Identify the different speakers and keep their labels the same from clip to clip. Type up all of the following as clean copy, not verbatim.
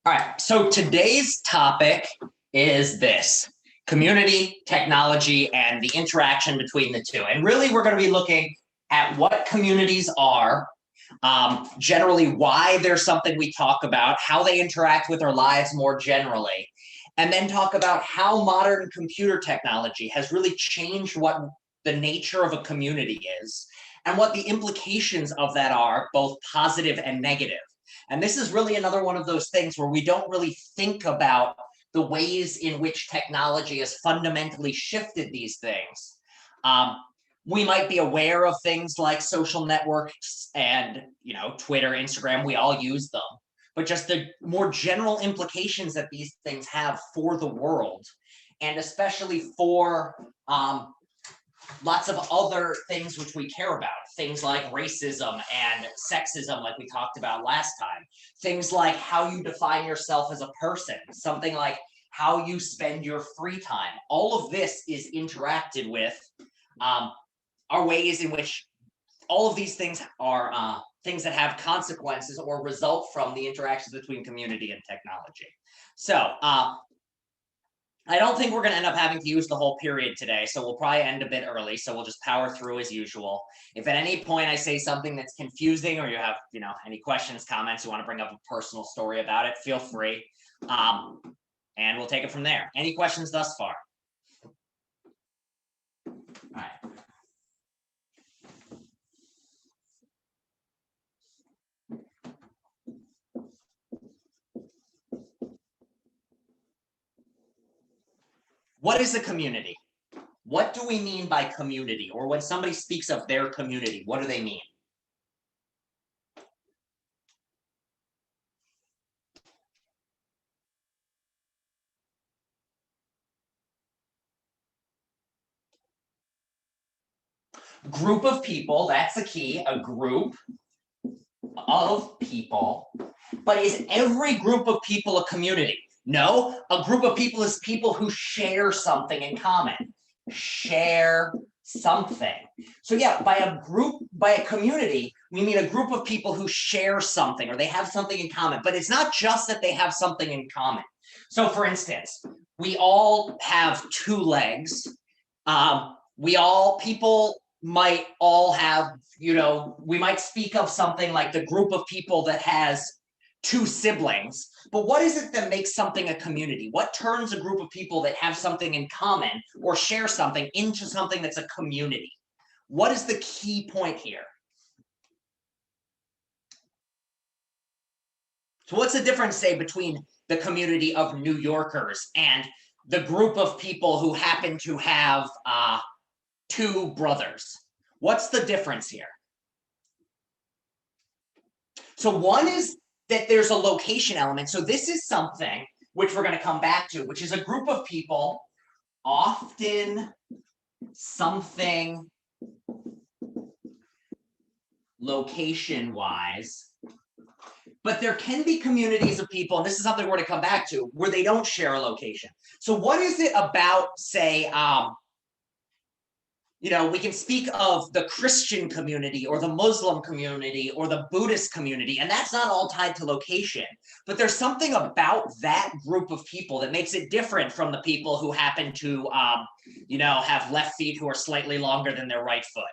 Speaker 1: All right, so today's topic is this: community, technology, and the interaction between the two. And really, we're going to be looking at what communities are, generally why they're something we talk about, how they interact with our lives more generally, and then talk about how modern computer technology has really changed what the nature of a community is and what the implications of that are, both positive and negative. And this is really another one of those things where we don't really think about the ways in which technology has fundamentally shifted these things. We might be aware of things like social networks and, Twitter, Instagram, we all use them, but just the more general implications that these things have for the world, and especially for lots of other things which we care about, things like racism and sexism, like we talked about last time, things like how you define yourself as a person, something like how you spend your free time. All of this is interacted with, are ways in which all of these things are things that have consequences or result from the interactions between community and technology. So I don't think we're going to end up having to use the whole period today, so we'll probably end a bit early, so we'll just power through as usual. If at any point I say something that's confusing or you have, any questions, comments, you want to bring up a personal story about it, feel free, and we'll take it from there. Any questions thus far? All right. What is a community? What do we mean by community? Or when somebody speaks of their community, what do they mean? Group of people, that's the key, a group of people. But is every group of people a community? No, a group of people is people who share something in common. Share something. So yeah, by a community, we mean a group of people who share something or they have something in common. But it's not just that they have something in common. So for instance, we all have two legs. People might all have, we might speak of something like the group of people that has two siblings, but what is it that makes something a community? What turns a group of people that have something in common or share something into something that's a community? What is the key point here? So what's the difference, say, between the community of New Yorkers and the group of people who happen to have two brothers? What's the difference here? So one is that there's a location element. So this is something which we're going to come back to, which is a group of people, often something location-wise. But there can be communities of people, and this is something we're going to come back to, where they don't share a location. So what is it about, say, we can speak of the Christian community or the Muslim community or the Buddhist community, and that's not all tied to location. But there's something about that group of people that makes it different from the people who happen to, have left feet who are slightly longer than their right foot.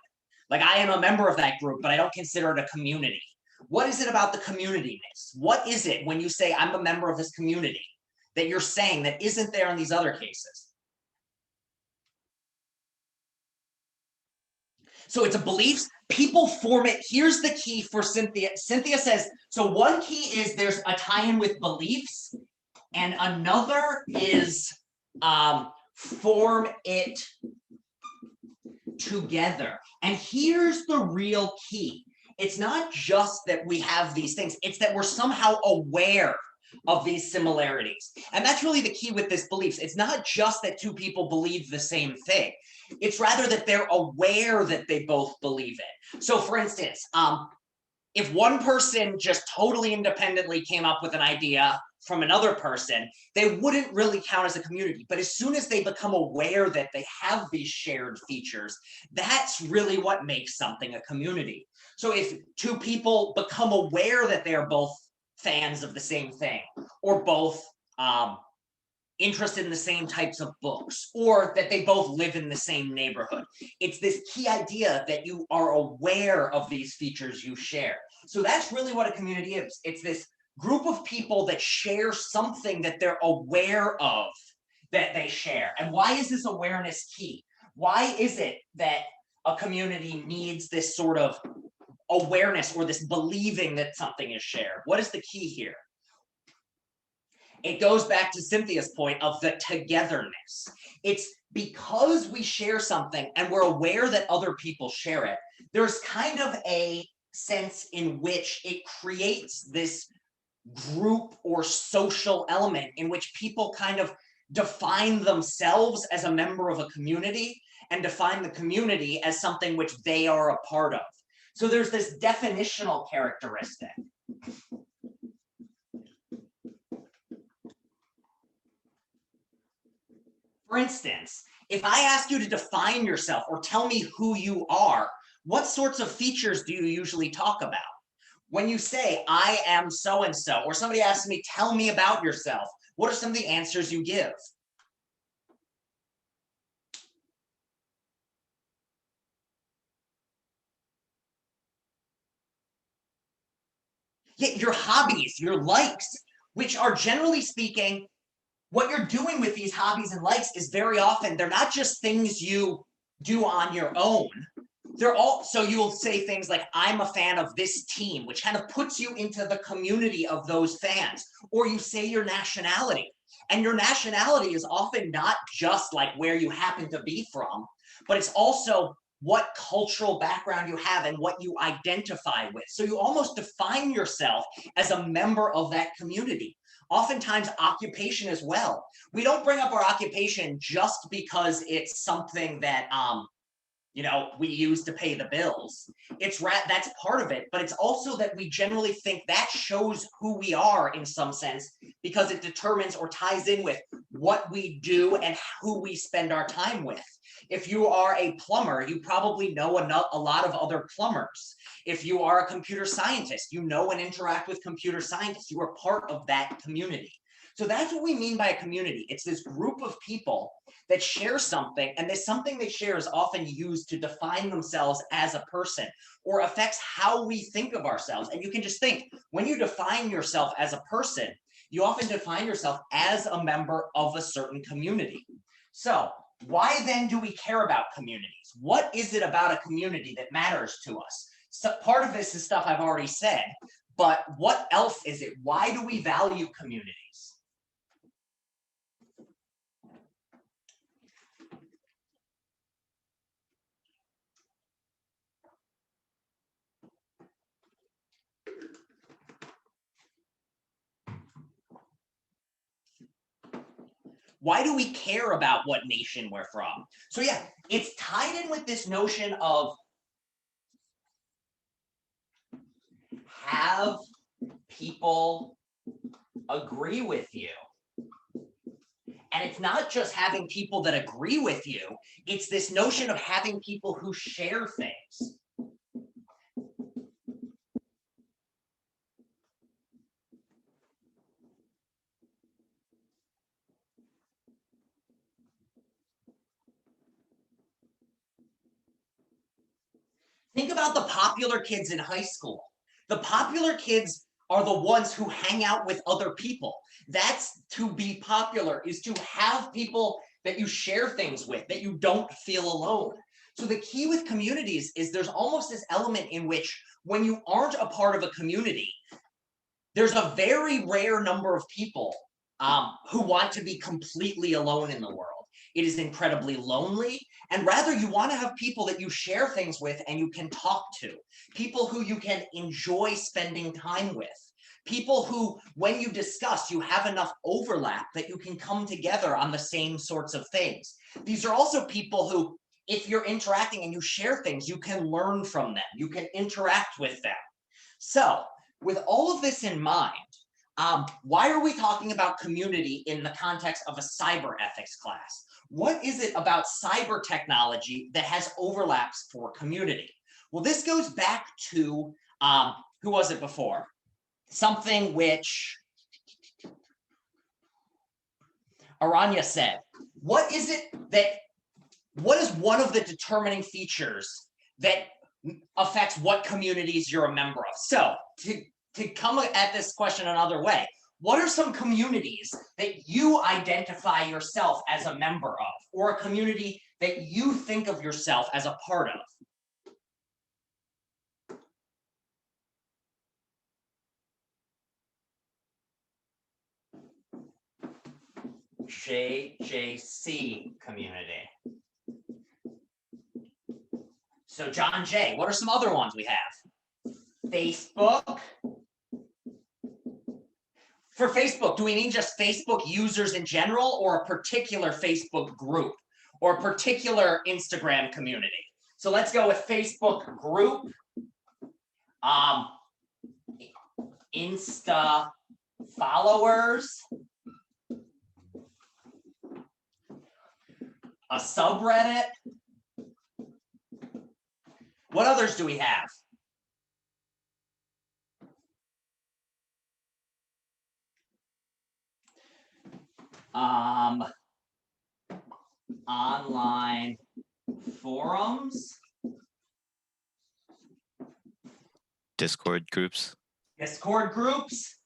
Speaker 1: Like, I am a member of that group, but I don't consider it a community. What is it about the community-ness? What is it when you say, I'm a member of this community, that you're saying that isn't there in these other cases? So it's a beliefs. People form it. Here's the key for Cynthia. Cynthia says, so one key is there's a tie-in with beliefs, and another is form it together. And here's the real key. It's not just that we have these things. It's that we're somehow aware of these similarities. And that's really the key with this beliefs. It's not just that two people believe the same thing. It's rather that they're aware that they both believe it. So for instance, if one person just totally independently came up with an idea from another person, they wouldn't really count as a community. But as soon as they become aware that they have these shared features, that's really what makes something a community. So if two people become aware that they are both fans of the same thing, or both interested in the same types of books, or that they both live in the same neighborhood. It's this key idea that you are aware of these features you share. So that's really what a community is. It's this group of people that share something that they're aware of that they share. And why is this awareness key? Why is it that a community needs this sort of awareness or this believing that something is shared? What is the key here? It goes back to Cynthia's point of the togetherness. It's because we share something and we're aware that other people share it, there's kind of a sense in which it creates this group or social element in which people kind of define themselves as a member of a community and define the community as something which they are a part of. So there's this definitional characteristic. For instance, if I ask you to define yourself or tell me who you are, what sorts of features do you usually talk about? When you say, I am so-and-so, or somebody asks me, tell me about yourself, what are some of the answers you give? Yeah, your hobbies, your likes, which are generally speaking, what you're doing with these hobbies and likes is very often, they're not just things you do on your own. They're all, so you'll say things like, I'm a fan of this team, which kind of puts you into the community of those fans. Or you say your nationality. And your nationality is often not just like where you happen to be from, but it's also what cultural background you have and what you identify with. So you almost define yourself as a member of that community. Oftentimes occupation as well. We don't bring up our occupation just because it's something that we use to pay the bills. That's part of it, but it's also that we generally think that shows who we are in some sense because it determines or ties in with what we do and who we spend our time with. If you are a plumber, you probably know a lot of other plumbers. If you are a computer scientist, you know and interact with computer scientists. You are part of that community. So that's what we mean by a community. It's this group of people that share something, and this something they share is often used to define themselves as a person or affects how we think of ourselves. And you can just think, when you define yourself as a person, you often define yourself as a member of a certain community. So why then do we care about communities? What is it about a community that matters to us? So part of this is stuff I've already said, but what else is it? Why do we value communities? Why do we care about what nation we're from? So yeah, it's tied in with this notion of have people agree with you. And it's not just having people that agree with you, it's this notion of having people who share things. Think about the popular kids in high school. The popular kids are the ones who hang out with other people. That's to be popular, is to have people that you share things with, that you don't feel alone. So the key with communities is there's almost this element in which when you aren't a part of a community, there's a very rare number of people who want to be completely alone in the world. It is incredibly lonely, and rather you want to have people that you share things with and you can talk to, people who you can enjoy spending time with, people who, when you discuss, you have enough overlap that you can come together on the same sorts of things. These are also people who, if you're interacting and you share things, you can learn from them, you can interact with them. So with all of this in mind, why are we talking about community in the context of a cyber ethics class? What is it about cyber technology that has overlaps for community? Well, this goes back to, who was it before? Something which Aranya said, what is one of the determining features that affects what communities you're a member of? So to come at this question another way, what are some communities that you identify yourself as a member of, or a community that you think of yourself as a part of? JJC community. So John Jay, what are some other ones we have? Facebook. For Facebook, do we mean just Facebook users in general, or a particular Facebook group, or a particular Instagram community? So let's go with Facebook group. Insta followers. A subreddit. What others do we have? Online forums.
Speaker 2: Discord groups.
Speaker 1: Discord groups.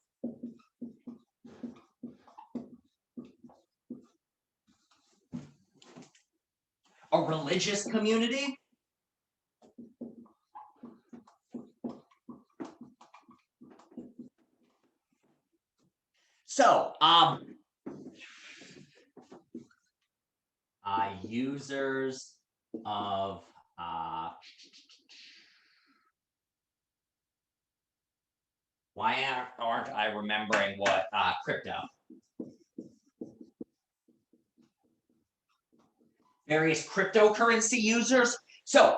Speaker 1: A religious community. So, users of why aren't I remembering what crypto? Various cryptocurrency users. So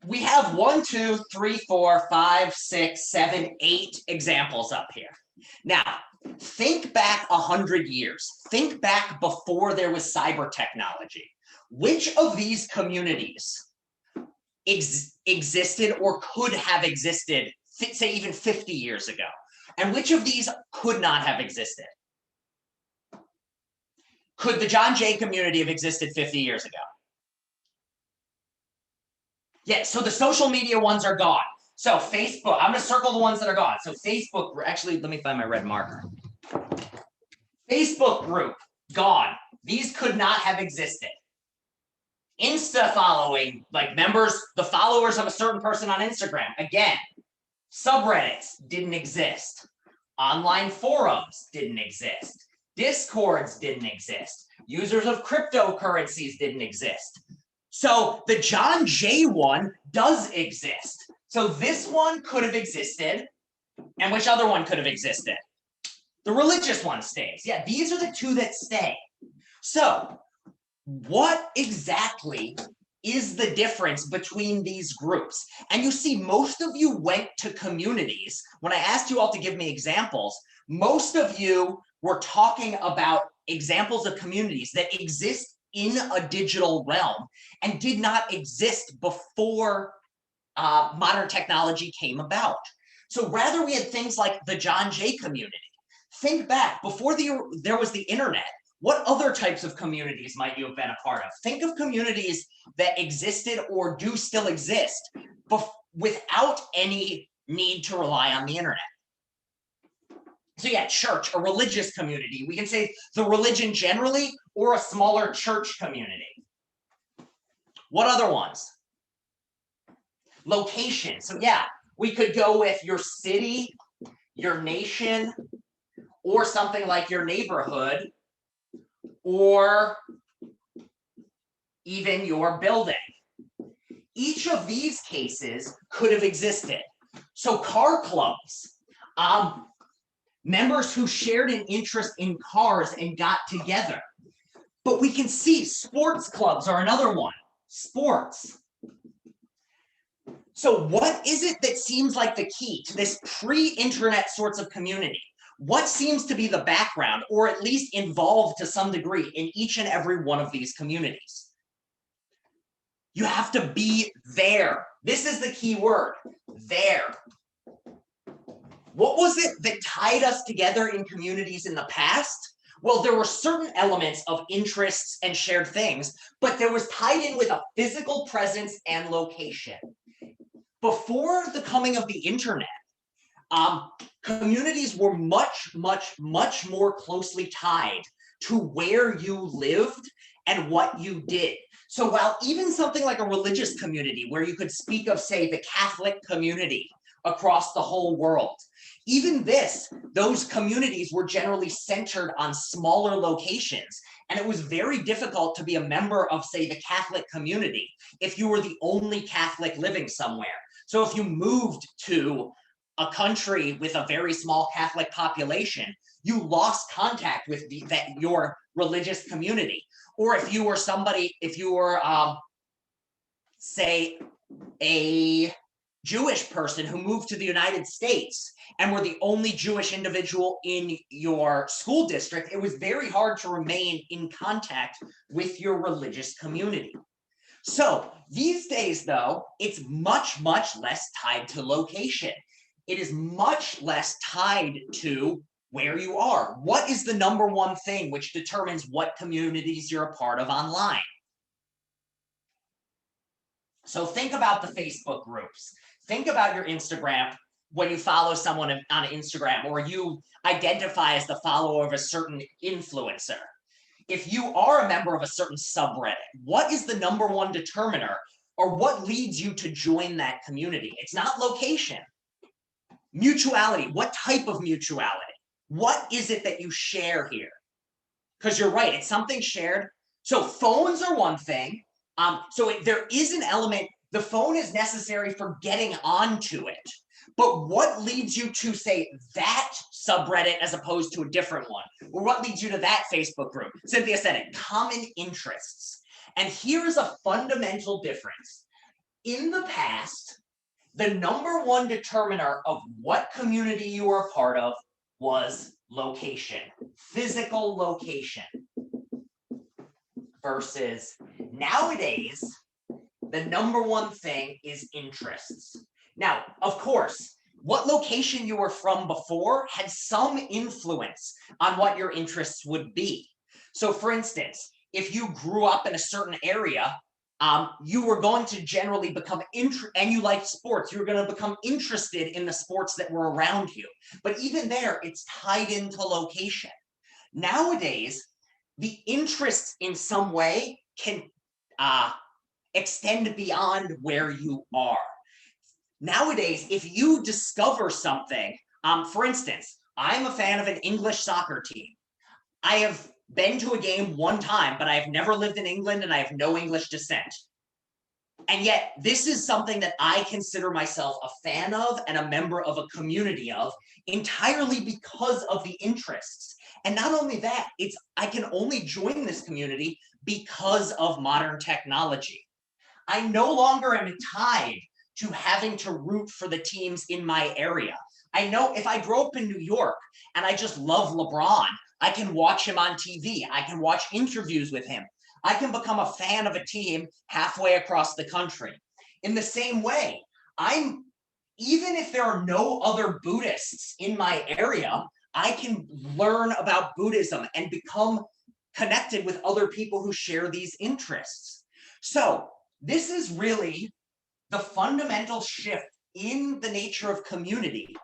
Speaker 1: we have 1, 2, 3, 4, 5, 6, 7, 8 examples up here. Now, think back 100 years. Think back before there was cyber technology. Which of these communities existed or could have existed, say even 50 years ago? And which of these could not have existed? Could the John Jay community have existed 50 years ago? Yeah, so the social media ones are gone. So Facebook, I'm going to circle the ones that are gone. So Facebook, actually, let me find my red marker. Facebook group, gone. These could not have existed. Insta following, like members, the followers of a certain person on Instagram, again. Subreddits didn't exist. Online forums didn't exist. Discords didn't exist. Users of cryptocurrencies didn't exist. So the John Jay one does exist. So this one could have existed. And which other one could have existed? The religious one stays. Yeah, these are the two that stay. So what exactly is the difference between these groups? And you see, most of you went to communities. When I asked you all to give me examples, most of you were talking about examples of communities that exist in a digital realm and did not exist before modern technology came about. So rather, we had things like the John Jay community. Think back, before there was the internet, what other types of communities might you have been a part of? Think of communities that existed or do still exist without any need to rely on the internet. So yeah, church, a religious community. We can say the religion generally, or a smaller church community. What other ones? Location. So yeah, we could go with your city, your nation, or something like your neighborhood, or even your building. Each of these cases could have existed. So car clubs, members who shared an interest in cars and got together. But we can see sports clubs are another one. Sports. So what is it that seems like the key to this pre-internet sorts of community? What seems to be the background, or at least involved to some degree, in each and every one of these communities? You have to be there. This is the key word, there. What was it that tied us together in communities in the past? Well, there were certain elements of interests and shared things, but there was tied in with a physical presence and location. Before the coming of the internet, communities were much more closely tied to where you lived and what you did. So while even something like a religious community where you could speak of, say, the Catholic community across the whole world, even those communities were generally centered on smaller locations. And it was very difficult to be a member of, say, the Catholic community if you were the only Catholic living somewhere. So if you moved to a country with a very small Catholic population, you lost contact with your religious community. Or if you were say, a Jewish person who moved to the United States and were the only Jewish individual in your school district, it was very hard to remain in contact with your religious community. So these days, though, it's much less tied to location. It is much less tied to where you are. What is the number one thing which determines what communities you're a part of online? So think about the Facebook groups. Think about your Instagram when you follow someone on Instagram, or you identify as the follower of a certain influencer. If you are a member of a certain subreddit, what is the number one determiner, or what leads you to join that community? It's not location. Mutuality. What type of mutuality? What is it that you share here? Because you're right, it's something shared. So phones are one thing. There is an element, the phone is necessary for getting onto it. But what leads you to, say, that subreddit as opposed to a different one? Or what leads you to that Facebook group? Cynthia said it, common interests. And here's a fundamental difference. In the past, the number one determiner of what community you were a part of was location, physical location. Versus nowadays, the number one thing is interests. Now, of course, what location you were from before had some influence on what your interests would be. So for instance, if you grew up in a certain area, you were going to generally become and you liked sports, you were going to become interested in the sports that were around you. But even there, it's tied into location. Nowadays, the interests in some way can extend beyond where you are. Nowadays, if you discover something, for instance, I'm a fan of an English soccer team. I have been to a game one time, but I've never lived in England and I have no English descent. And yet, this is something that I consider myself a fan of and a member of a community of, entirely because of the interests. And not only that, I can only join this community because of modern technology. I no longer am tied to having to root for the teams in my area. I know if I grow up in New York and I just love LeBron, I can watch him on TV. I can watch interviews with him. I can become a fan of a team halfway across the country. In the same way, even if there are no other Buddhists in my area, I can learn about Buddhism and become connected with other people who share these interests. So this is really the fundamental shift in the nature of community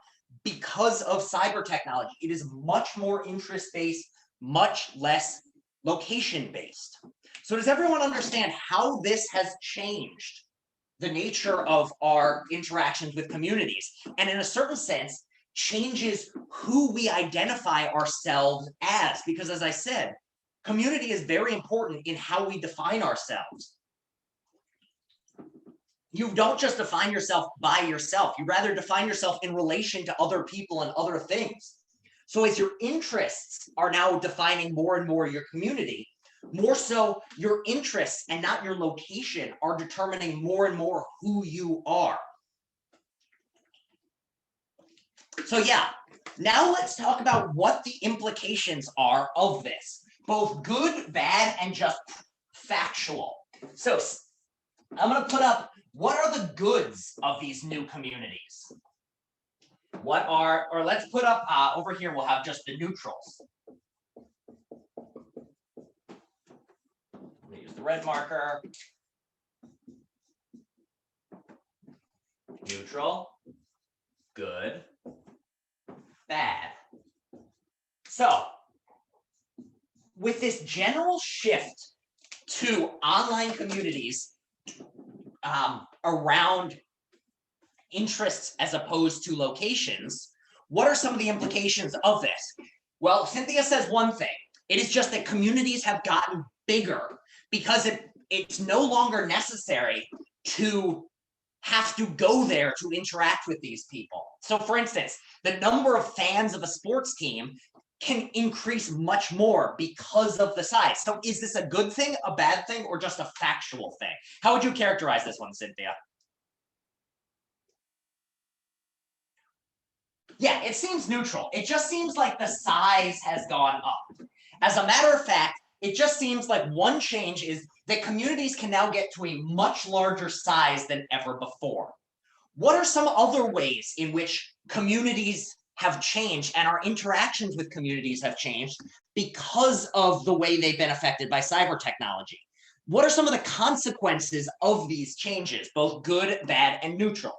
Speaker 1: because of cyber technology. It is much more interest-based, much less location-based. So does everyone understand how this has changed the nature of our interactions with communities? And in a certain sense, changes who we identify ourselves as, because as I said, community is very important in how we define ourselves. You don't just define yourself by yourself. You rather define yourself in relation to other people and other things. So as your interests are now defining more and more your community, more so your interests and not your location are determining more and more who you are. So yeah, now let's talk about what the implications are of this, both good, bad, and just factual. So I'm going to put up, what are the goods of these new communities? Let's put up, over here, we'll have just the neutrals. red marker. Neutral, good, bad. So with this general shift to online communities around interests as opposed to locations, what are some of the implications of this? Well, Cynthia says one thing. It is just that communities have gotten bigger because it's no longer necessary to have to go there to interact with these people. So for instance, the number of fans of a sports team can increase much more because of the size. So is this a good thing, a bad thing, or just a factual thing? How would you characterize this one, Cynthia? Yeah, it seems neutral. It just seems like the size has gone up. As a matter of fact, it just seems like one change is that communities can now get to a much larger size than ever before. What are some other ways in which communities have changed and our interactions with communities have changed because of the way they've been affected by cyber technology? What are some of the consequences of these changes, both good, bad, and neutral?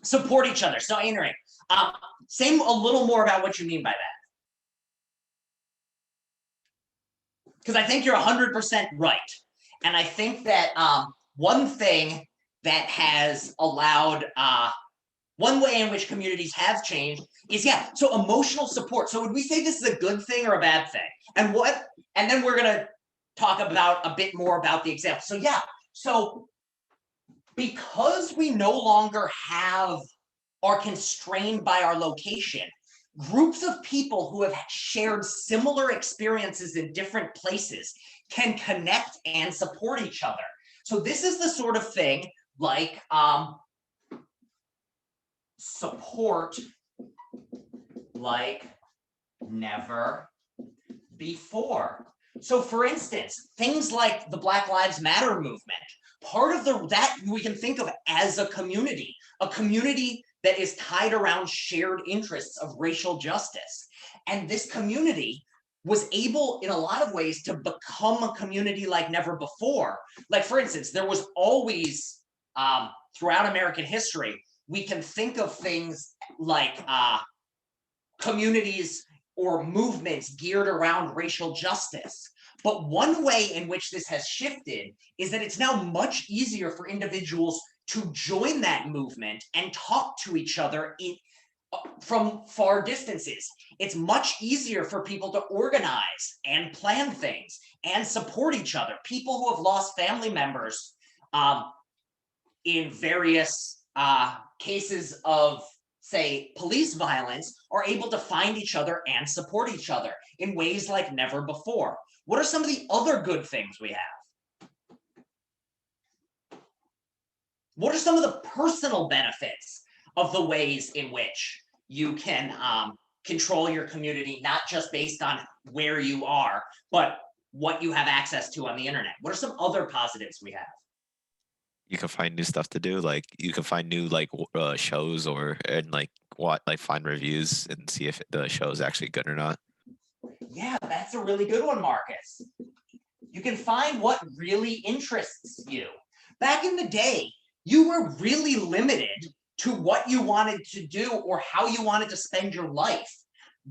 Speaker 1: Support each other. So, Amory, say a little more about what you mean by that. Because I think you're 100% right. And I think that one thing that has allowed, one way in which communities have changed is, yeah, so emotional support. So would we say this is a good thing or a bad thing? And then we're going to talk about a bit more about the example. So yeah, so because we no longer are constrained by our location, groups of people who have shared similar experiences in different places can connect and support each other. So this is the sort of thing like support like never before. So for instance, things like the Black Lives Matter movement, part of that we can think of as a community that is tied around shared interests of racial justice. And this community was able, in a lot of ways, to become a community like never before. Like, for instance, there was always, throughout American history, we can think of things like communities or movements geared around racial justice. But one way in which this has shifted is that it's now much easier for individuals to join that movement and talk to each other from far distances. It's much easier for people to organize and plan things and support each other. People who have lost family members in various cases of, say, police violence are able to find each other and support each other in ways like never before. What are some of the other good things we have? What are some of the personal benefits of the ways in which you can control your community, not just based on where you are, but what you have access to on the internet? What are some other positives we have?
Speaker 2: You can find new stuff to do. Like you can find new shows and find reviews and see if the show is actually good or not.
Speaker 1: Yeah, that's a really good one, Marcus. You can find what really interests you. Back in the day, you were really limited to what you wanted to do or how you wanted to spend your life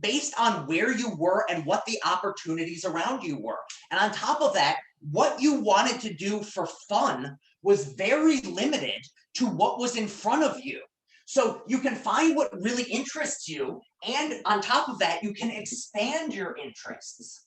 Speaker 1: based on where you were and what the opportunities around you were. And on top of that, what you wanted to do for fun was very limited to what was in front of you. So you can find what really interests you, and on top of that, you can expand your interests.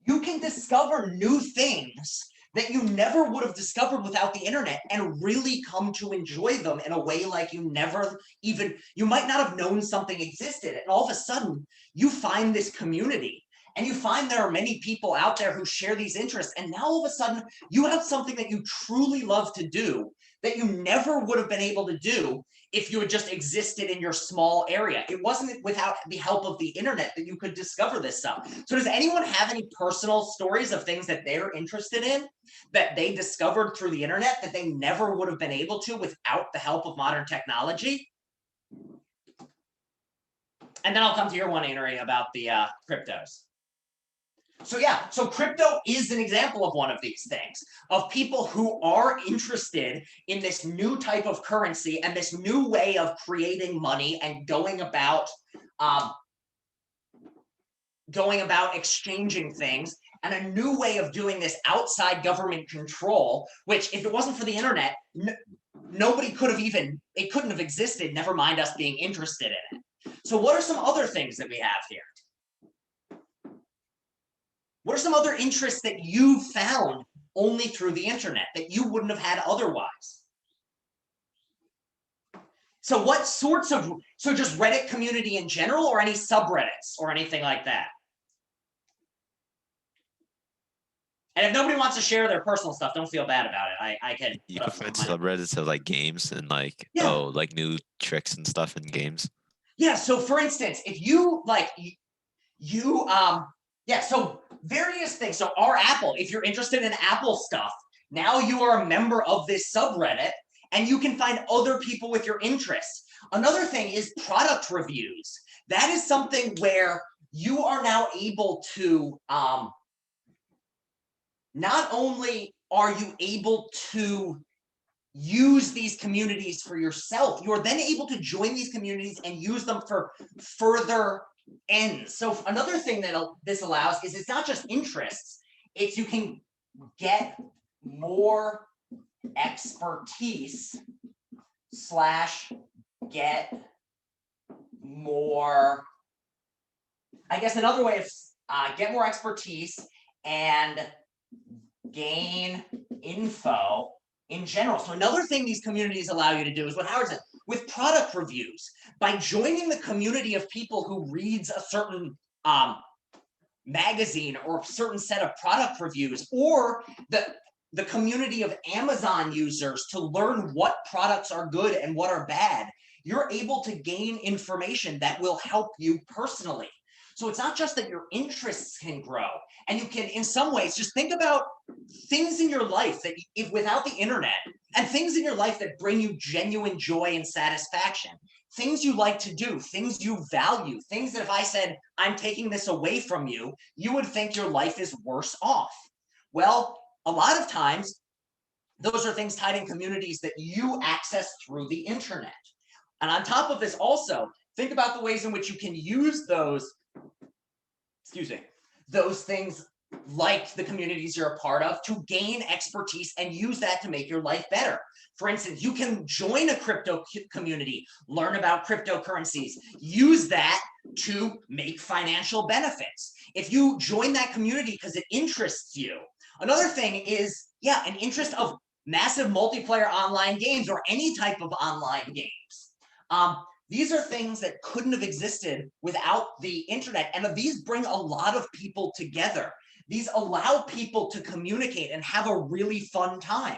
Speaker 1: You can discover new things that you never would have discovered without the internet and really come to enjoy them in a way like you might not have known something existed. And all of a sudden, you find this community and you find there are many people out there who share these interests. And now all of a sudden, you have something that you truly love to do that you never would have been able to do if you had just existed in your small area. It wasn't without the help of the internet that you could discover this stuff. So does anyone have any personal stories of things that they're interested in that they discovered through the internet that they never would have been able to without the help of modern technology? And then I'll come to your one, Amory, about the cryptos. So yeah, so crypto is an example of one of these things, of people who are interested in this new type of currency and this new way of creating money and going about exchanging things, and a new way of doing this outside government control, which if it wasn't for the internet, nobody could have it couldn't have existed, never mind us being interested in it. So what are some other things that we have here? What are some other interests that you found only through the internet that you wouldn't have had otherwise? So what sorts of, so just Reddit community in general, or any subreddits or anything like that? And if nobody wants to share their personal stuff, don't feel bad about it. I can
Speaker 2: You
Speaker 1: put
Speaker 2: can
Speaker 1: up some
Speaker 2: find
Speaker 1: of mine.
Speaker 2: subreddits of like games and like
Speaker 1: Yeah.
Speaker 2: like new tricks and stuff in games.
Speaker 1: Yeah, so for instance, if you like yeah, so various things. So our Apple, if you're interested in Apple stuff, now you are a member of this subreddit and you can find other people with your interests. Another thing is product reviews. That is something where you are now able to not only are you able to use these communities for yourself, you're then able to join these communities and use them for further ends. So another thing that this allows is it's not just interests, it's you can get more expertise slash get more, I guess another way of get more expertise and gain info in general. So another thing these communities allow you to do is what Howard said, with product reviews. By joining the community of people who reads a certain magazine or a certain set of product reviews, or the community of Amazon users to learn what products are good and what are bad, you're able to gain information that will help you personally. So it's not just that your interests can grow, and you can, in some ways, just think about things in your life that, if without the internet, and things in your life that bring you genuine joy and satisfaction, things you like to do, things you value, things that if I said, I'm taking this away from you, you would think your life is worse off. Well, a lot of times, those are things tied in communities that you access through the internet. And on top of this, also, think about the ways in which you can use those, those things like the communities you're a part of to gain expertise and use that to make your life better. For instance, you can join a crypto community, learn about cryptocurrencies, use that to make financial benefits. If you join that community because it interests you. Another thing is, yeah, an interest of massive multiplayer online games or any type of online games. These are things that couldn't have existed without the internet, and these bring a lot of people together. These allow people to communicate and have a really fun time.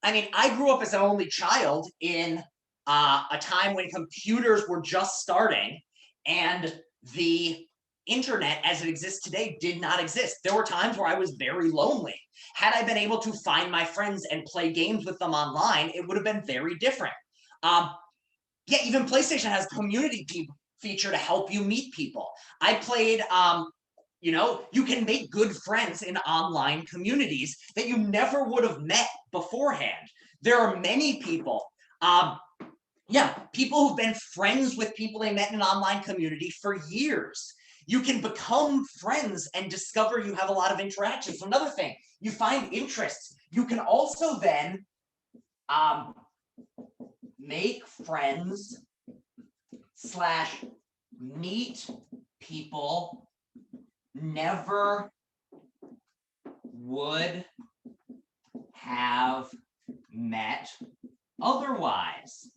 Speaker 1: I mean, I grew up as an only child in a time when computers were just starting and the internet as it exists today did not exist. There were times where I was very lonely. Had I been able to find my friends and play games with them online, it would have been very different. Yeah, even PlayStation has a community feature to help you meet people. I played you can make good friends in online communities that you never would have met beforehand. There are many people, people who've been friends with people they met in an online community for years. You can become friends and discover you have a lot of interactions. So another thing, you find interests. You can also then make friends slash meet people never would have met otherwise.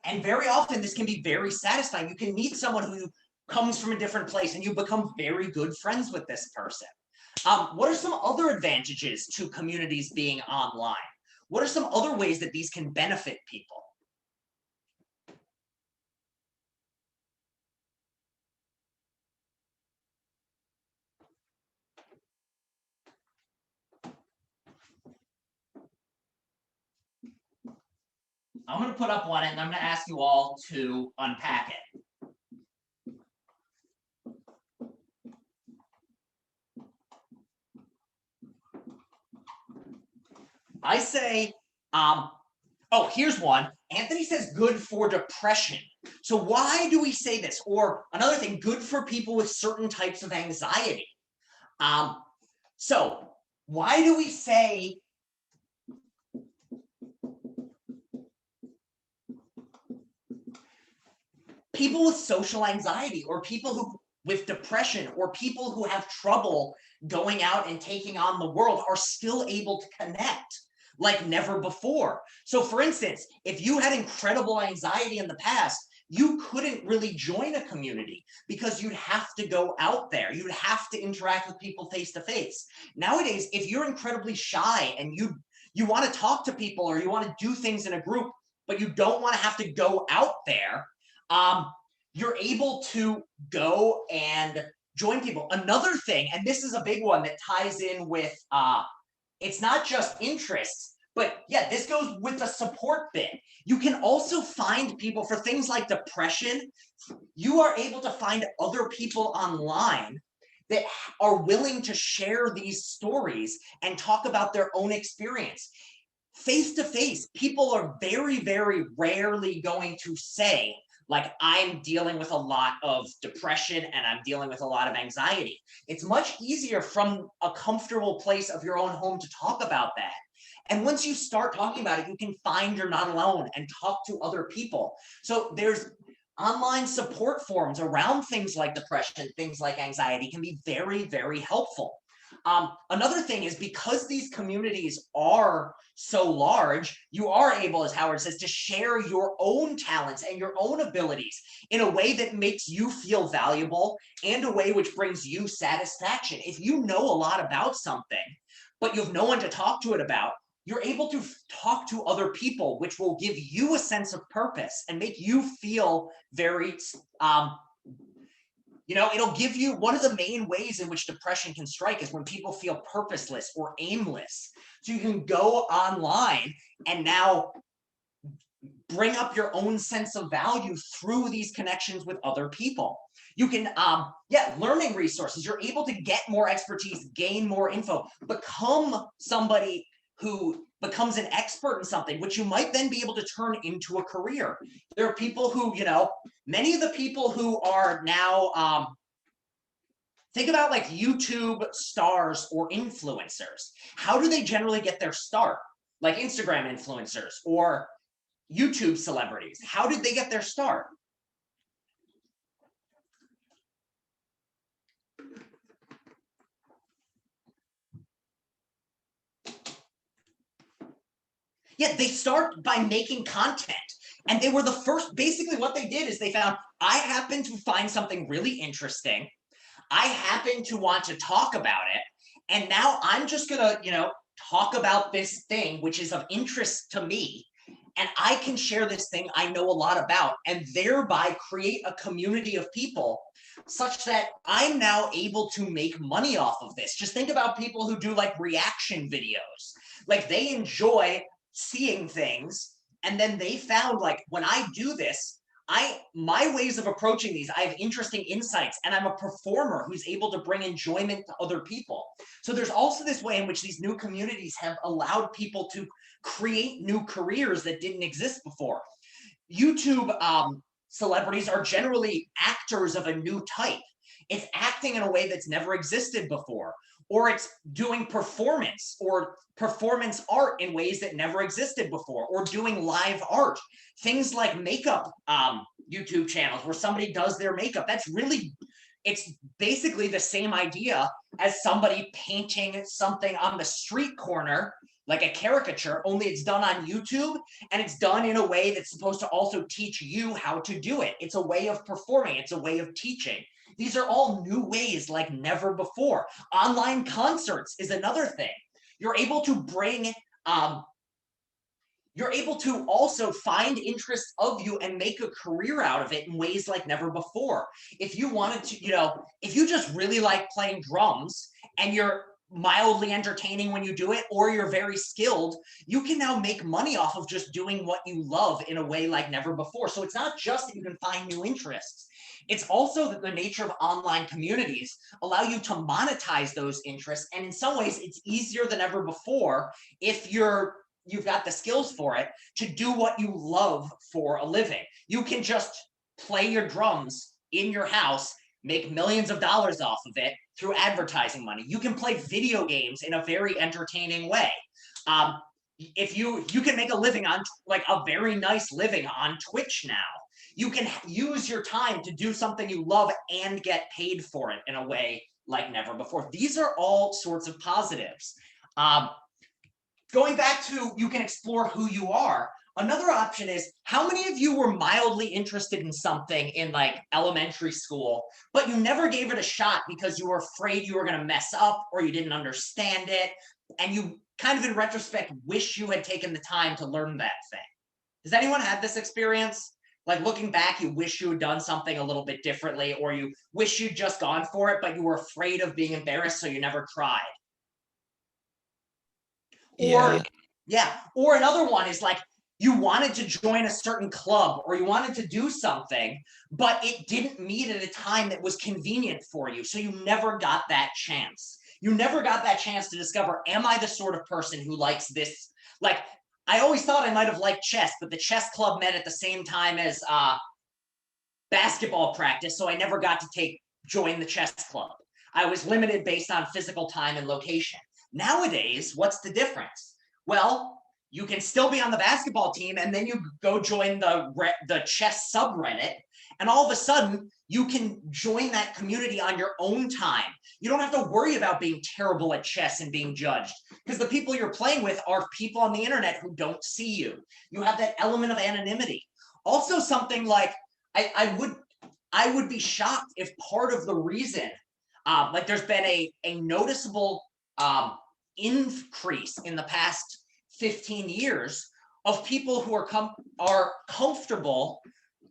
Speaker 1: And very often this can be very satisfying. You can meet someone who comes from a different place and you become very good friends with this person. What are some other advantages to communities being online? What are some other ways that these can benefit people? I'm going to put up one and I'm going to ask you all to unpack it. I say, oh, here's one. Anthony says good for depression. So why do we say this? Or another thing, good for people with certain types of anxiety. So why do we say people with social anxiety, or people who with depression, or people who have trouble going out and taking on the world are still able to connect like never before? So for instance, if you had incredible anxiety in the past, you couldn't really join a community because you'd have to go out there. You'd have to interact with people face to face. Nowadays, if you're incredibly shy and you want to talk to people, or you want to do things in a group, but you don't want to have to go out there, you're able to go and join people. Another thing, and this is a big one that ties in with, it's not just interests, but yeah, this goes with the support bit. You can also find people for things like depression. You are able to find other people online that are willing to share these stories and talk about their own experience. Face to face, people are very, very rarely going to say, like, I'm dealing with a lot of depression and I'm dealing with a lot of anxiety. It's much easier from a comfortable place of your own home to talk about that. And once you start talking about it, you can find you're not alone and talk to other people. So there's online support forums around things like depression, things like anxiety can be very, very helpful. Another thing is, because these communities are so large, you are able, as Howard says, to share your own talents and your own abilities in a way that makes you feel valuable and a way which brings you satisfaction. If you know a lot about something, but you have no one to talk to it about, you're able to talk to other people, which will give you a sense of purpose and make you feel very it'll give you, one of the main ways in which depression can strike is when people feel purposeless or aimless. So you can go online and now bring up your own sense of value through these connections with other people. You can, learning resources. You're able to get more expertise, gain more info, become somebody who becomes an expert in something, which you might then be able to turn into a career. There are people who, many of the people who are now, think about like YouTube stars or influencers. How do they generally get their start? Like Instagram influencers or YouTube celebrities. How did they get their start? Yeah, they start by making content. And they were the first, basically what they did is they found, I happen to find something really interesting. I happen to want to talk about it. And now I'm just gonna, talk about this thing, which is of interest to me. And I can share this thing I know a lot about, and thereby create a community of people such that I'm now able to make money off of this. Just think about people who do like reaction videos. Like, they enjoy seeing things, and then they found, like, when I do this, my ways of approaching these, I have interesting insights, and I'm a performer who's able to bring enjoyment to other people. So there's also this way in which these new communities have allowed people to create new careers that didn't exist before. YouTube celebrities are generally actors of a new type. It's acting in a way that's never existed before, or it's doing performance or performance art in ways that never existed before, or doing live art. Things like makeup YouTube channels where somebody does their makeup. It's basically the same idea as somebody painting something on the street corner, like a caricature, only it's done on YouTube, and it's done in a way that's supposed to also teach you how to do it. It's a way of performing, it's a way of teaching. These are all new ways like never before. Online concerts is another thing. You're able to bring, you're able to also find interests of you and make a career out of it in ways like never before. If you wanted to, if you just really like playing drums and you're mildly entertaining when you do it, or you're very skilled, you can now make money off of just doing what you love in a way like never before. So it's not just that you can find new interests. It's also that the nature of online communities allow you to monetize those interests. And in some ways, it's easier than ever before if you've got the skills for it to do what you love for a living. You can just play your drums in your house, make millions of dollars off of it through advertising money. You can play video games in a very entertaining way. If you can make a living on like a very nice living on Twitch now. You can use your time to do something you love and get paid for it in a way like never before. These are all sorts of positives. Going back to you can explore who you are. Another option is, how many of you were mildly interested in something in like elementary school, but you never gave it a shot because you were afraid you were going to mess up or you didn't understand it, and you kind of in retrospect wish you had taken the time to learn that thing? Does anyone have this experience? Like looking back, you wish you had done something a little bit differently, or you wish you'd just gone for it, but you were afraid of being embarrassed, so you never tried. Or yeah, or another one is like you wanted to join a certain club or you wanted to do something, but it didn't meet at a time that was convenient for you. So you never got that chance. You never got that chance to discover, am I the sort of person who likes this? Like, I always thought I might have liked chess, but the chess club met at the same time as basketball practice, so I never got to join the chess club. I was limited based on physical time and location. Nowadays, what's the difference? Well, you can still be on the basketball team, and then you go join the chess subreddit, and all of a sudden, you can join that community on your own time. You don't have to worry about being terrible at chess and being judged, because the people you're playing with are people on the internet who don't see you. You have that element of anonymity. Also, something like, I would be shocked if part of the reason, like there's been a noticeable increase in the past 15 years of people who are comfortable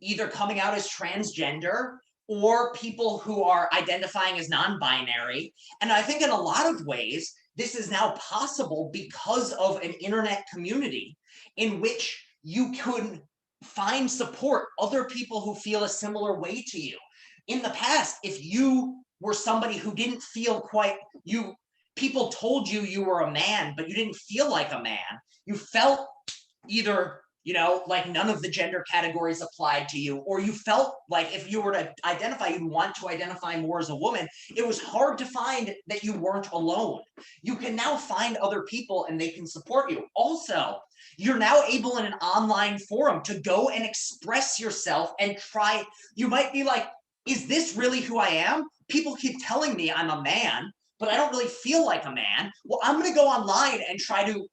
Speaker 1: either coming out as transgender or people who are identifying as non-binary. And I think in a lot of ways, this is now possible because of an internet community in which you could find support, other people who feel a similar way to you. In the past, if you were somebody who didn't feel quite, people told you you were a man, but you didn't feel like a man. You felt either, like none of the gender categories applied to you, or you felt like if you were to identify, you'd want to identify more as a woman. It was hard to find that you weren't alone. You can now find other people and they can support you. Also, you're now able in an online forum to go and express yourself and try. You might be like, is this really who I am? People keep telling me I'm a man, but I don't really feel like a man. Well, I'm going to go online and try to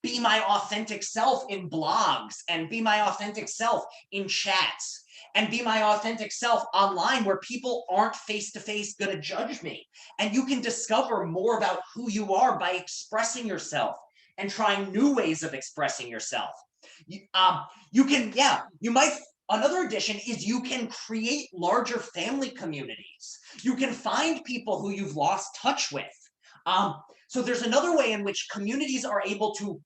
Speaker 1: be my authentic self in blogs, and be my authentic self in chats, and be my authentic self online where people aren't face-to-face going to judge me. And you can discover more about who you are by expressing yourself and trying new ways of expressing yourself. Another addition is you can create larger family communities. You can find people who you've lost touch with. So there's another way in which communities are able to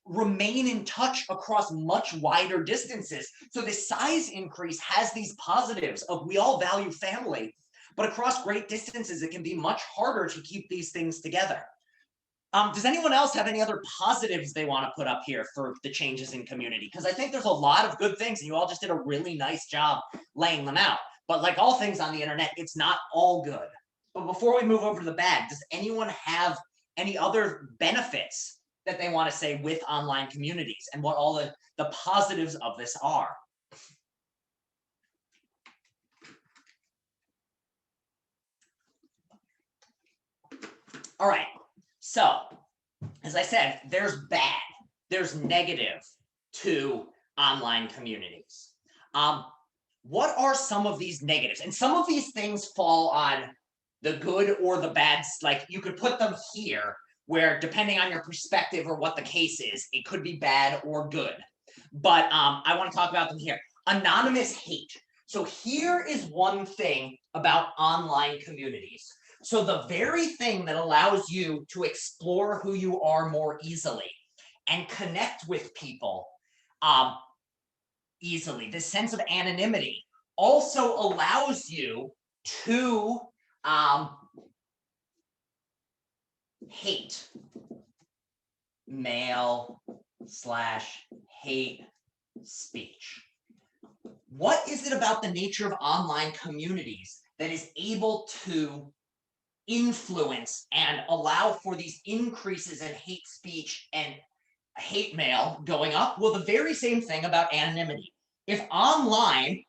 Speaker 1: remain in touch across much wider distances. So the size increase has these positives of we all value family, but across great distances, it can be much harder to keep these things together. Does anyone else have any other positives they want to put up here for the changes in community? Because I think there's a lot of good things, and you all just did a really nice job laying them out. But like all things on the internet, it's not all good. But before we move over to the bad, does anyone have any other benefits that they want to say with online communities and what all the positives of this are? All right. So, as I said, there's bad, there's negative to online communities. What are some of these negatives? And some of these things fall on the good or the bad. Like you could put them here, where depending on your perspective or what the case is, it could be bad or good. But I want to talk about them here. Anonymous hate. So here is one thing about online communities. So the very thing that allows you to explore who you are more easily and connect with people easily, this sense of anonymity, also allows you to hate male / hate speech. What is it about the nature of online communities that is able to influence and allow for these increases in hate speech and hate mail going up? Well, the very same thing about anonymity. If online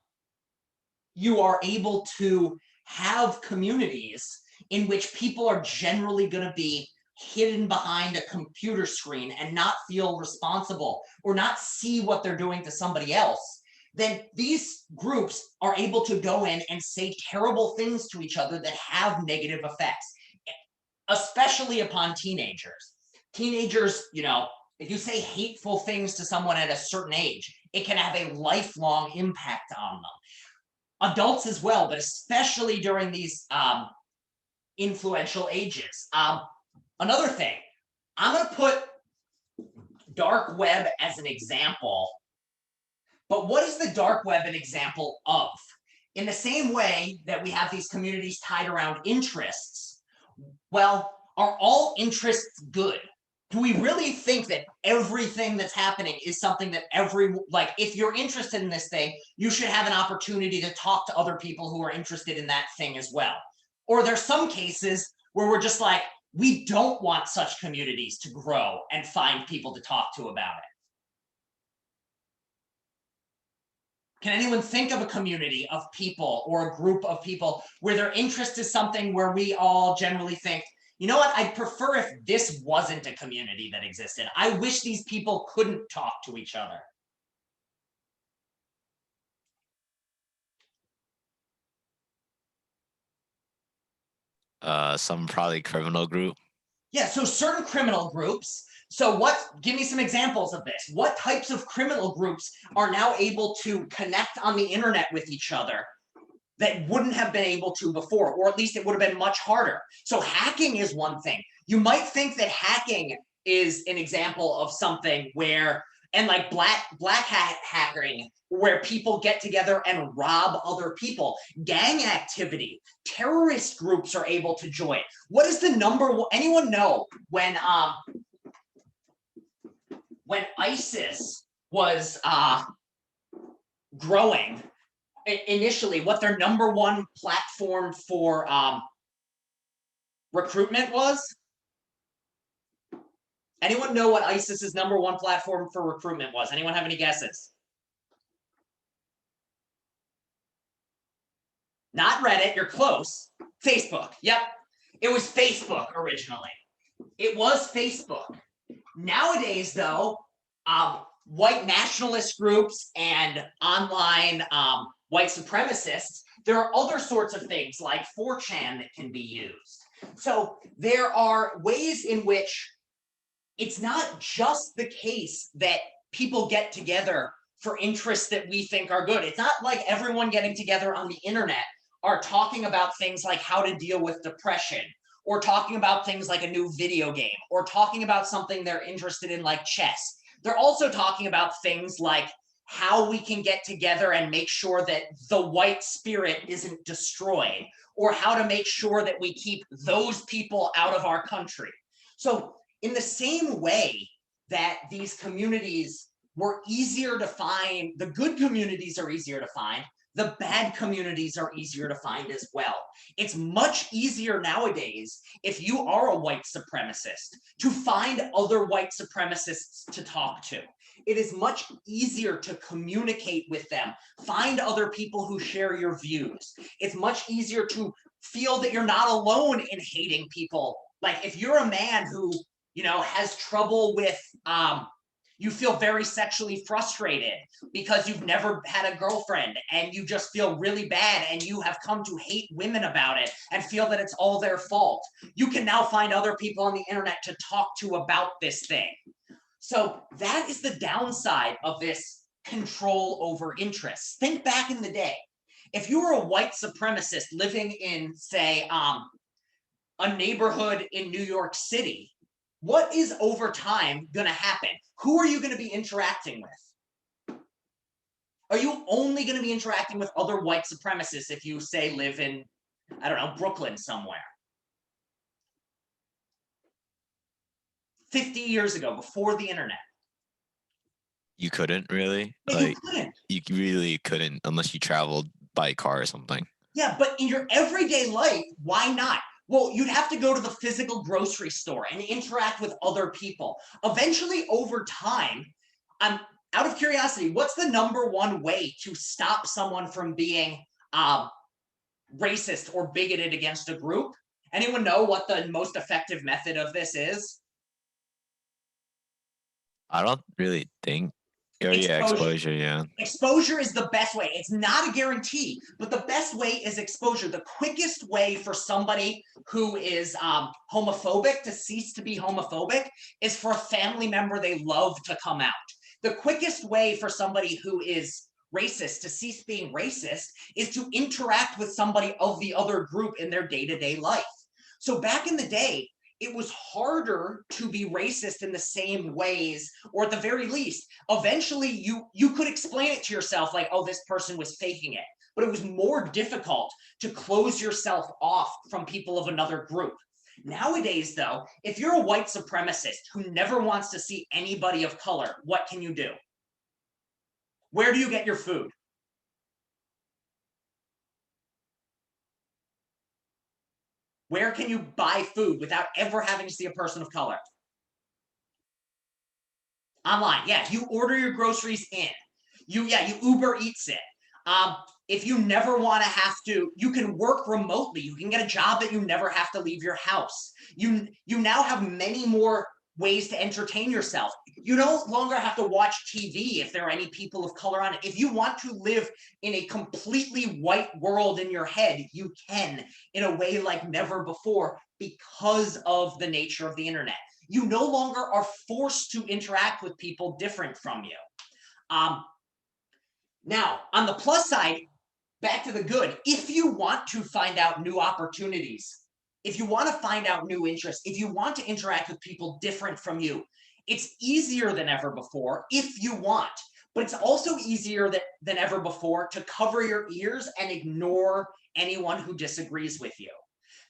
Speaker 1: you are able to have communities in which people are generally going to be hidden behind a computer screen and not feel responsible or not see what they're doing to somebody else, then these groups are able to go in and say terrible things to each other that have negative effects, especially upon teenagers. Teenagers, if you say hateful things to someone at a certain age, it can have a lifelong impact on them. Adults as well, but especially during these influential ages. Another thing, I'm going to put dark web as an example, but what is the dark web an example of? In the same way that we have these communities tied around interests, well, are all interests good? Do we really think that everything that's happening is something that if you're interested in this thing, you should have an opportunity to talk to other people who are interested in that thing as well? Or there's some cases where we're just like, we don't want such communities to grow and find people to talk to about it. Can anyone think of a community of people or a group of people where their interest is something where we all generally think, you know what, I'd prefer if this wasn't a community that existed. I wish these people couldn't talk to each other.
Speaker 2: Some probably criminal group.
Speaker 1: Yeah, so certain criminal groups. Give me some examples of this. What types of criminal groups are now able to connect on the internet with each other that wouldn't have been able to before, or at least it would have been much harder? So hacking is one thing. You might think that hacking is an example of something where, and like black hat hacking, where people get together and rob other people. Gang activity, terrorist groups are able to join. What is the number one? Anyone know when ISIS was growing initially, what their number one platform for recruitment was? Anyone know what ISIS's number one platform for recruitment was? Anyone have any guesses? Not Reddit, you're close. Facebook. Yep. It was Facebook originally. It was Facebook. Nowadays, though, white nationalist groups and online white supremacists, there are other sorts of things like 4chan that can be used. So there are ways in which it's not just the case that people get together for interests that we think are good. It's not like everyone getting together on the internet are talking about things like how to deal with depression, or talking about things like a new video game, or talking about something they're interested in like chess. They're also talking about things like how we can get together and make sure that the white spirit isn't destroyed, or how to make sure that we keep those people out of our country. So in the same way that these communities were easier to find, the good communities are easier to find, the bad communities are easier to find as well. It's much easier nowadays, if you are a white supremacist, to find other white supremacists to talk to. It is much easier to communicate with them, find other people who share your views. It's much easier to feel that you're not alone in hating people. Like if you're a man who, has trouble with you feel very sexually frustrated because you've never had a girlfriend and you just feel really bad and you have come to hate women about it and feel that it's all their fault. You can now find other people on the internet to talk to about this thing. So that is the downside of this control over interests. Think back in the day. If you were a white supremacist living in, say, a neighborhood in New York City, what is over time going to happen? Who are you going to be interacting with? Are you only going to be interacting with other white supremacists if you, say, live in, I don't know, Brooklyn somewhere? 50 years ago, before the internet.
Speaker 2: You couldn't really,
Speaker 1: Yeah,
Speaker 2: like,
Speaker 1: you couldn't.
Speaker 2: you really couldn't unless you traveled by car or something.
Speaker 1: Yeah, but in your everyday life, why not? Well, you'd have to go to the physical grocery store and interact with other people. Eventually, over time, I'm out of curiosity, what's the number one way to stop someone from being racist or bigoted against a group? Anyone know what the most effective method of this is?
Speaker 2: I don't really think. Oh yeah, exposure. Yeah.
Speaker 1: Exposure is the best way. It's not a guarantee, but the best way is exposure. The quickest way for somebody who is homophobic to cease to be homophobic is for a family member they love to come out. The quickest way for somebody who is racist to cease being racist is to interact with somebody of the other group in their day-to-day life. So back in the day, it was harder to be racist in the same ways, or at the very least, eventually you could explain it to yourself like, oh, this person was faking it. But it was more difficult to close yourself off from people of another group. Nowadays, though, if you're a white supremacist who never wants to see anybody of color, what can you do? Where do you get your food? Where can you buy food without ever having to see a person of color? Online. Yeah, you order your groceries in. You Uber Eats it. If you never want to have to, you can work remotely. You can get a job that you never have to leave your house. You now have many more ways to entertain yourself. You no longer have to watch TV if there are any people of color on it. If you want to live in a completely white world in your head, you can, in a way like never before, because of the nature of the internet. You no longer are forced to interact with people different from you. Now, on the plus side, back to the good, if you want to find out new opportunities, if you want to find out new interests, if you want to interact with people different from you, it's easier than ever before if you want. But it's also easier than ever before to cover your ears and ignore anyone who disagrees with you.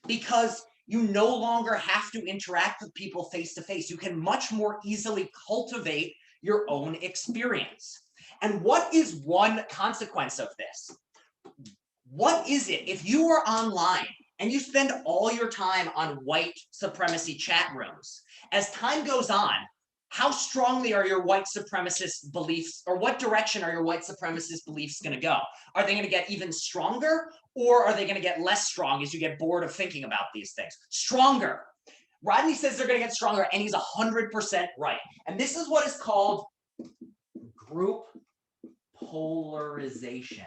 Speaker 1: Because you no longer have to interact with people face to face. You can much more easily cultivate your own experience. And what is one consequence of this? What is it if you are online and you spend all your time on white supremacy chat rooms? As time goes on, how strongly are your white supremacist beliefs, or what direction are your white supremacist beliefs going to go? Are they going to get even stronger, or are they going to get less strong as you get bored of thinking about these things? Stronger. Rodney says they're going to get stronger, and he's 100% right. And this is what is called group polarization.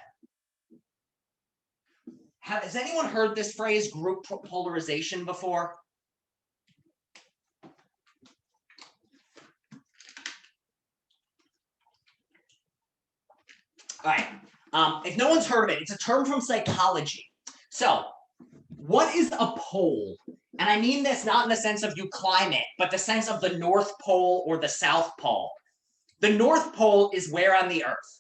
Speaker 1: Has anyone heard this phrase, group polarization, before? All right. If no one's heard of it, it's a term from psychology. So, what is a pole? And I mean this not in the sense of you climb it, but the sense of the North Pole or the South Pole. The North Pole is where on the Earth?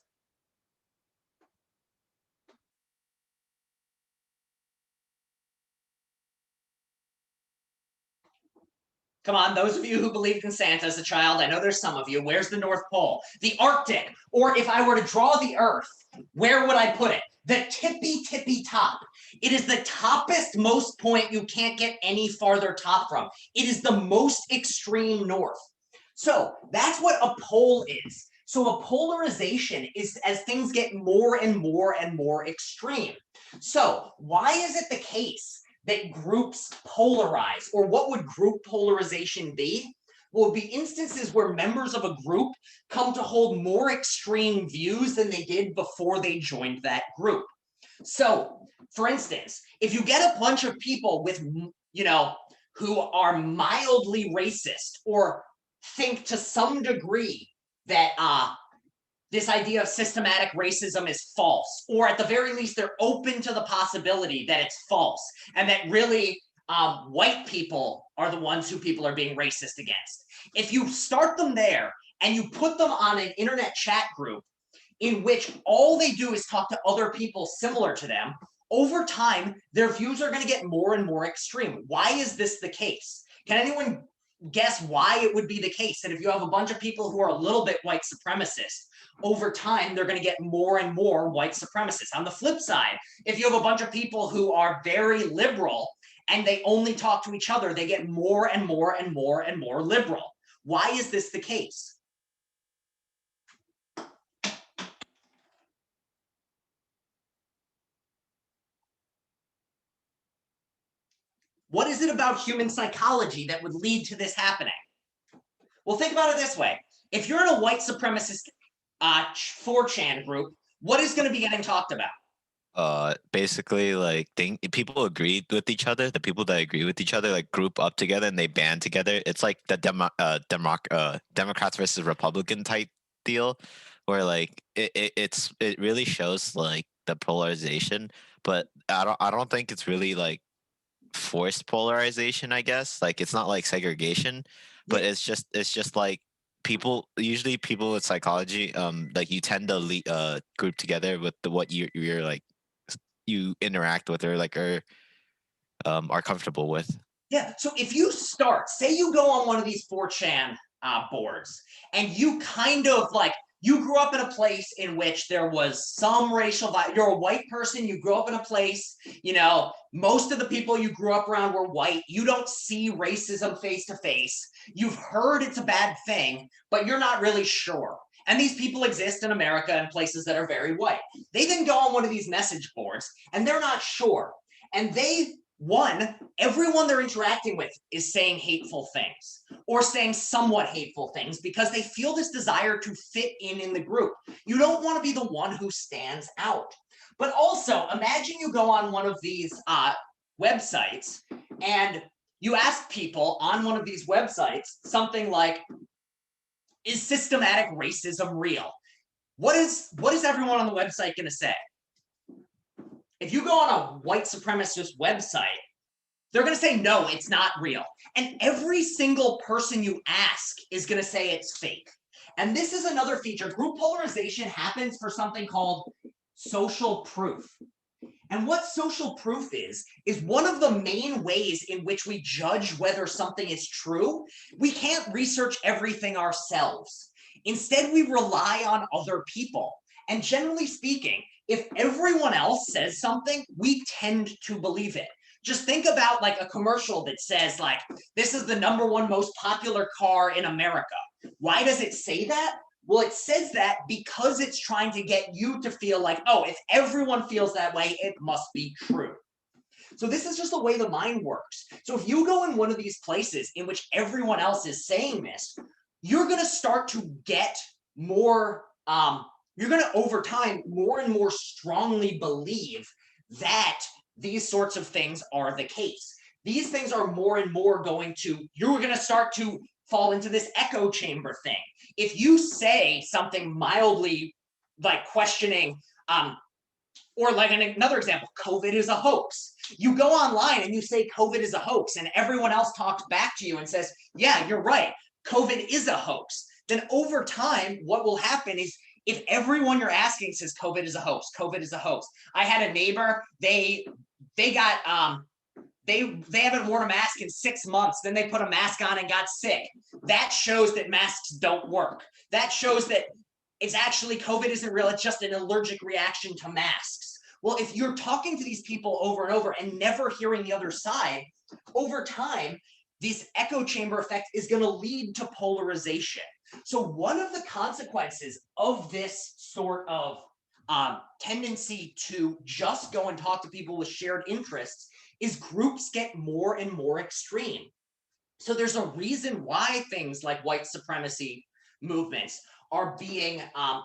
Speaker 1: Come on, those of you who believed in Santa as a child, I know there's some of you. Where's the North Pole? The Arctic. Or if I were to draw the Earth, where would I put it? The tippy top. It is the toppest most point you can't get any farther top from. It is the most extreme north. So that's what a pole is. So a polarization is as things get more and more and more extreme. So why is it the case that groups polarize? Or what would group polarization be? Well, it'd be instances where members of a group come to hold more extreme views than they did before they joined that group. So, for instance, if you get a bunch of people with, who are mildly racist or think to some degree that this idea of systematic racism is false, or at the very least, they're open to the possibility that it's false, and that really white people are the ones who people are being racist against. If you start them there and you put them on an internet chat group in which all they do is talk to other people similar to them, over time, their views are going to get more and more extreme. Why is this the case? Can anyone guess why it would be the case that if you have a bunch of people who are a little bit white supremacist, over time, they're going to get more and more white supremacists? On the flip side, if you have a bunch of people who are very liberal and they only talk to each other, they get more and more and more and more liberal. Why is this the case? What is it about human psychology that would lead to this happening? Well, think about it this way. If you're in a white supremacist 4chan group, what is going to be getting talked about?
Speaker 2: Basically, like people agree with each other. The people that agree with each other like group up together and they band together. It's like the Democrats versus Republican type deal, where like it really shows like the polarization. But I don't think it's really like forced polarization. I guess like it's not like segregation, but
Speaker 1: Yeah.
Speaker 2: it's just like people with psychology like you tend to group together with what you're like you interact with or like are comfortable with.
Speaker 1: Yeah. So if you start, say you go on one of these 4chan boards and you kind of like, you grew up in a place in which there was some racial violence. You're a white person, you grew up in a place, most of the people you grew up around were white. You don't see racism face to face. You've heard it's a bad thing, but you're not really sure. And these people exist in America in places that are very white. They then go on one of these message boards and they're not sure. And everyone they're interacting with is saying hateful things or saying somewhat hateful things because they feel this desire to fit in the group. You don't want to be the one who stands out. But also, imagine you go on one of these websites and you ask people on one of these websites something like, is systematic racism real? What is everyone on the website going to say? If you go on a white supremacist website, they're going to say, no, it's not real. And every single person you ask is going to say it's fake. And this is another feature. Group polarization happens for something called social proof. And what social proof is one of the main ways in which we judge whether something is true. We can't research everything ourselves. Instead, we rely on other people. And generally speaking, if everyone else says something, we tend to believe it. Just think about like a commercial that says like, this is the #1 most popular car in America. Why does it say that? Well, it says that because it's trying to get you to feel like, oh, if everyone feels that way, it must be true. So this is just the way the mind works. So if you go in one of these places in which everyone else is saying this, you're going to start to get more, you're going to over time more and more strongly believe that these sorts of things are the case. These things are more and more you're going to start to fall into this echo chamber thing. If you say something mildly like questioning, or like another example, COVID is a hoax. You go online and you say COVID is a hoax, and everyone else talks back to you and says, yeah, you're right, COVID is a hoax. Then over time, what will happen is if everyone you're asking says COVID is a hoax, COVID is a hoax. I had a neighbor, they got they haven't worn a mask in 6 months. Then they put a mask on and got sick. That shows that masks don't work. That shows that it's actually COVID isn't real. It's just an allergic reaction to masks. Well, if you're talking to these people over and over and never hearing the other side, over time, this echo chamber effect is going to lead to polarization. So one of the consequences of this sort of tendency to just go and talk to people with shared interests is groups get more and more extreme. So there's a reason why things like white supremacy movements are being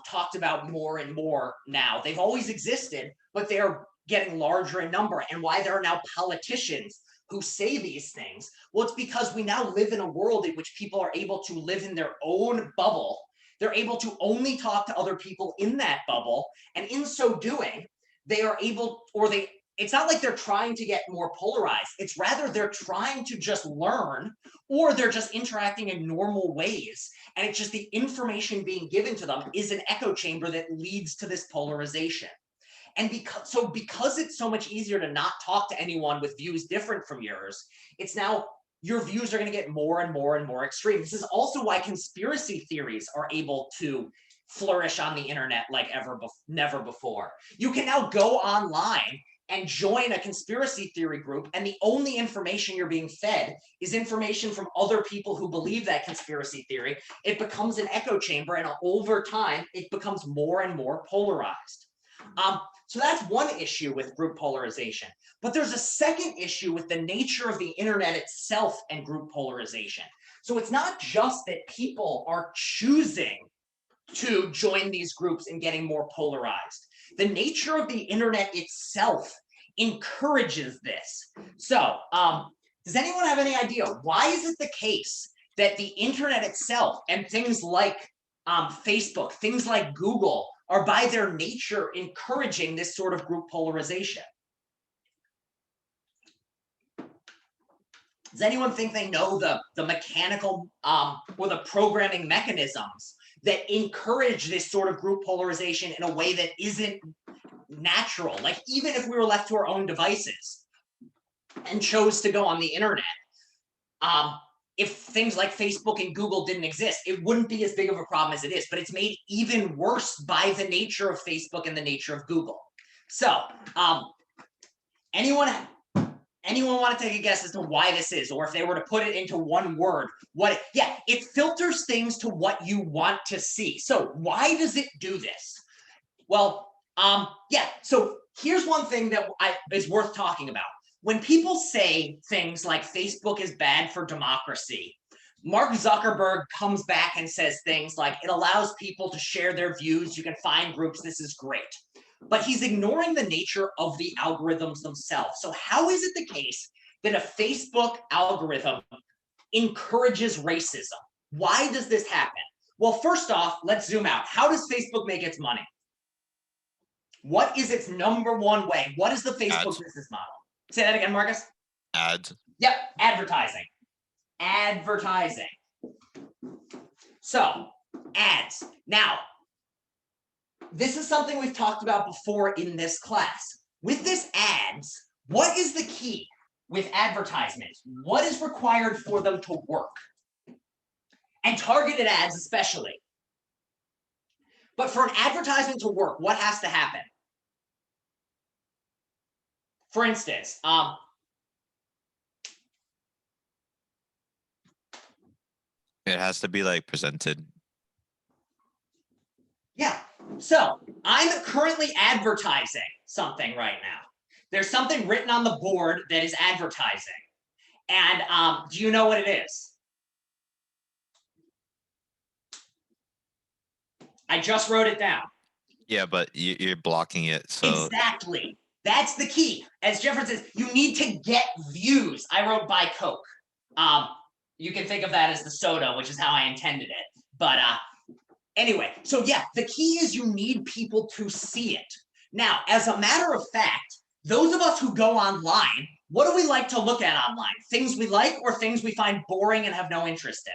Speaker 1: talked about more and more now. They've always existed, but they're getting larger in number. And why there are now politicians who say these things? Well, it's because we now live in a world in which people are able to live in their own bubble. They're able to only talk to other people in that bubble. And in so doing, they are able, or they it's not like they're trying to get more polarized. It's rather they're trying to just learn, or they're just interacting in normal ways. And it's just the information being given to them is an echo chamber that leads to this polarization. And because it's so much easier to not talk to anyone with views different from yours, it's now your views are going to get more and more and more extreme. This is also why conspiracy theories are able to flourish on the internet like never before. You can now go online and join a conspiracy theory group, and the only information you're being fed is information from other people who believe that conspiracy theory. It becomes an echo chamber, and over time, it becomes more and more polarized. So that's one issue with group polarization. But there's a second issue with the nature of the internet itself and group polarization. So it's not just that people are choosing to join these groups and getting more polarized. The nature of the internet itself encourages this. So does anyone have any idea why is it the case that the internet itself and things like Facebook, things like Google, are by their nature encouraging this sort of group polarization? Does anyone think they know the mechanical or the programming mechanisms that encourage this sort of group polarization in a way that isn't natural? Like, even if we were left to our own devices and chose to go on the internet, if things like Facebook and Google didn't exist, it wouldn't be as big of a problem as it is, but it's made even worse by the nature of Facebook and the nature of Google. So anyone want to take a guess as to why this is, or if they were to put it into one word, it filters things to what you want to see. So why does it do this? Well, so here's one thing that is worth talking about. When people say things like Facebook is bad for democracy, Mark Zuckerberg comes back and says things like, it allows people to share their views, you can find groups, this is great. But he's ignoring the nature of the algorithms themselves. So how is it the case that a Facebook algorithm encourages racism? Why does this happen? Well, first off, let's zoom out. How does Facebook make its money? What is its number one way? What is the Facebook business model? Say that again, Marcus.
Speaker 2: Ads.
Speaker 1: Yep, advertising. Advertising. So, ads. Now, this is something we've talked about before in this class. With this ads, what is the key with advertisements? What is required for them to work? And targeted ads especially. But for an advertisement to work, what has to happen? For instance,
Speaker 2: it has to be like presented.
Speaker 1: Yeah. So I'm currently advertising something right now. There's something written on the board that is advertising. And do you know what it is? I just wrote it down.
Speaker 2: Yeah, but you're blocking it. So
Speaker 1: exactly. That's the key. As Jefferson says, you need to get views. I wrote buy Coke. You can think of that as the soda, which is how I intended it. But anyway, so yeah, the key is you need people to see it. Now, as a matter of fact, those of us who go online, what do we like to look at online? Things we like or things we find boring and have no interest in?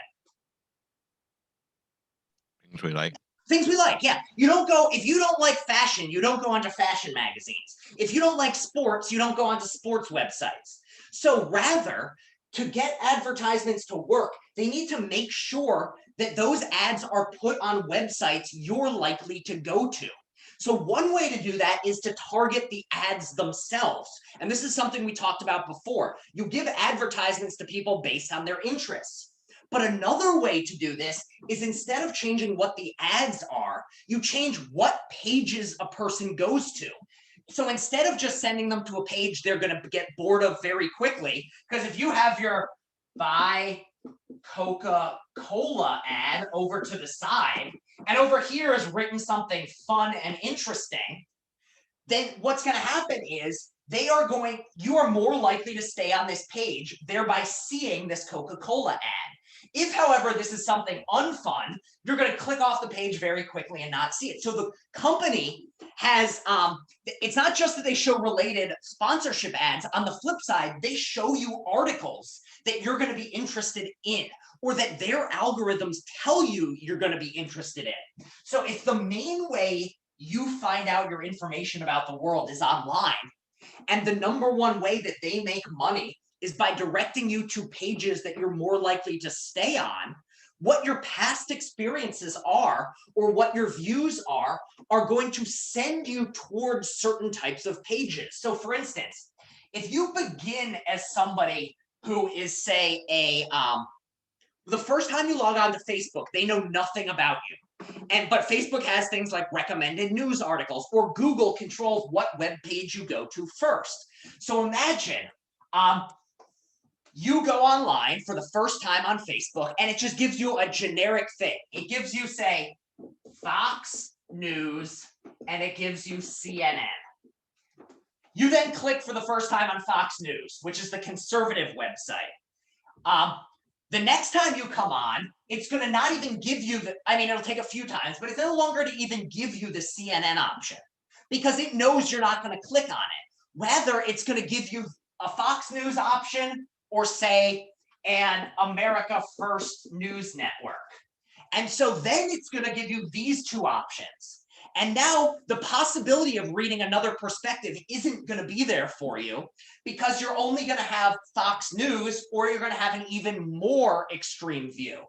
Speaker 2: things we like.
Speaker 1: Things we like, yeah. You don't go, if you don't like fashion, you don't go onto fashion magazines. If you don't like sports, you don't go onto sports websites. So rather, to get advertisements to work, they need to make sure that those ads are put on websites you're likely to go to. So one way to do that is to target the ads themselves. And this is something we talked about before. You give advertisements to people based on their interests. But another way to do this is, instead of changing what the ads are, you change what pages a person goes to. So instead of just sending them to a page they're going to get bored of very quickly, because if you have your buy Coca-Cola ad over to the side, and over here is written something fun and interesting, then what's going to happen is you are more likely to stay on this page, thereby seeing this Coca-Cola ad. If, however, this is something unfun, you're going to click off the page very quickly and not see it. So the company has, it's not just that they show related sponsorship ads. On the flip side, they show you articles that you're going to be interested in, or that their algorithms tell you you're going to be interested in. So if the main way you find out your information about the world is online, and the number one way that they make money is by directing you to pages that you're more likely to stay on, what your past experiences are, or what your views are going to send you towards certain types of pages. So for instance, if you begin as somebody who is, say, the first time you log on to Facebook, they know nothing about you. But Facebook has things like recommended news articles, or Google controls what web page you go to first. So imagine you go online for the first time on Facebook, and it just gives you a generic thing. It gives you, say, Fox News, and it gives you CNN. You then click for the first time on Fox News, which is the conservative website. The next time you come on, it's going to not even give you it'll take a few times, but it's no longer to even give you the CNN option, because it knows you're not going to click on it. Rather, it's going to give you a Fox News option, or say an America First News Network. And so then it's going to give you these two options. And now the possibility of reading another perspective isn't going to be there for you, because you're only going to have Fox News, or you're going to have an even more extreme view.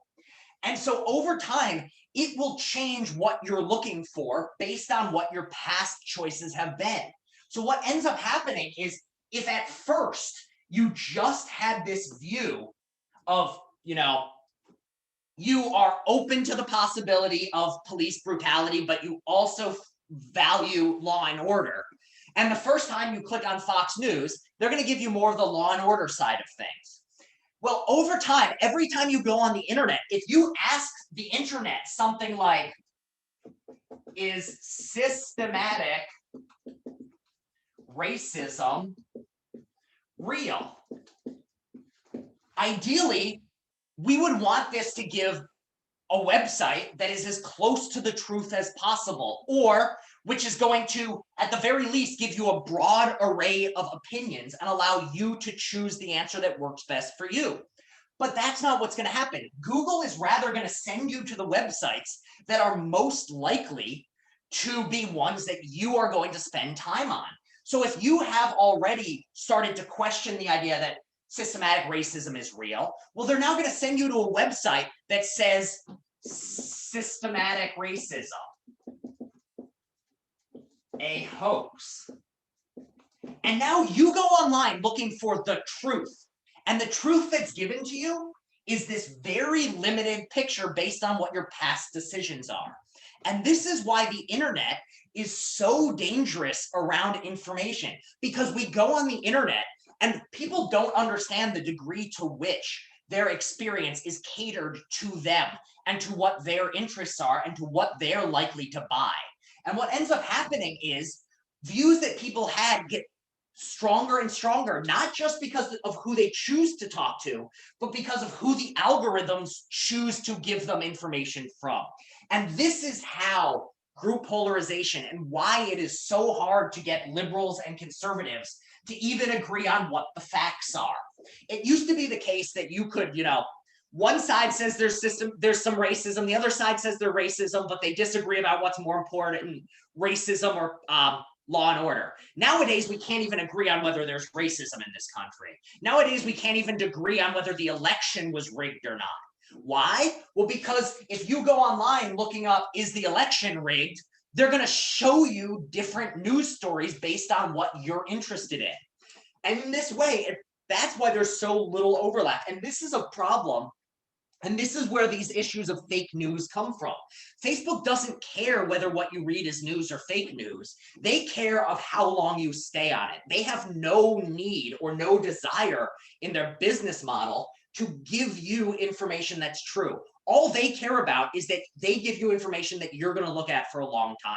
Speaker 1: And so over time, it will change what you're looking for based on what your past choices have been. So what ends up happening is, if at first you just had this view of, you are open to the possibility of police brutality, but you also value law and order, and the first time you click on Fox News, they're going to give you more of the law and order side of things. Well, over time, every time you go on the internet, if you ask the internet something like, is systematic racism real? Ideally, we would want this to give a website that is as close to the truth as possible, or which is going to, at the very least, give you a broad array of opinions and allow you to choose the answer that works best for you. But that's not what's going to happen. Google is rather going to send you to the websites that are most likely to be ones that you are going to spend time on. So if you have already started to question the idea that systematic racism is real, well, they're now going to send you to a website that says systematic racism, a hoax. And now you go online looking for the truth. And the truth that's given to you is this very limited picture based on what your past decisions are. And this is why the internet is so dangerous around information, because we go on the internet and people don't understand the degree to which their experience is catered to them and to what their interests are and to what they're likely to buy. And what ends up happening is views that people had get stronger and stronger, not just because of who they choose to talk to, but because of who the algorithms choose to give them information from. And this is how group polarization, and why it is so hard to get liberals and conservatives to even agree on what the facts are. It used to be the case that you could, one side says there's some racism, the other side says there's racism, but they disagree about what's more important, racism or law and order. Nowadays, we can't even agree on whether there's racism in this country. Nowadays, we can't even agree on whether the election was rigged or not. Why? Well, because if you go online looking up, is the election rigged, they're going to show you different news stories based on what you're interested in. And in this way, that's why there's so little overlap. And this is a problem. And this is where these issues of fake news come from. Facebook doesn't care whether what you read is news or fake news. They care of how long you stay on it. They have no need or no desire in their business model to give you information that's true. All they care about is that they give you information that you're going to look at for a long time.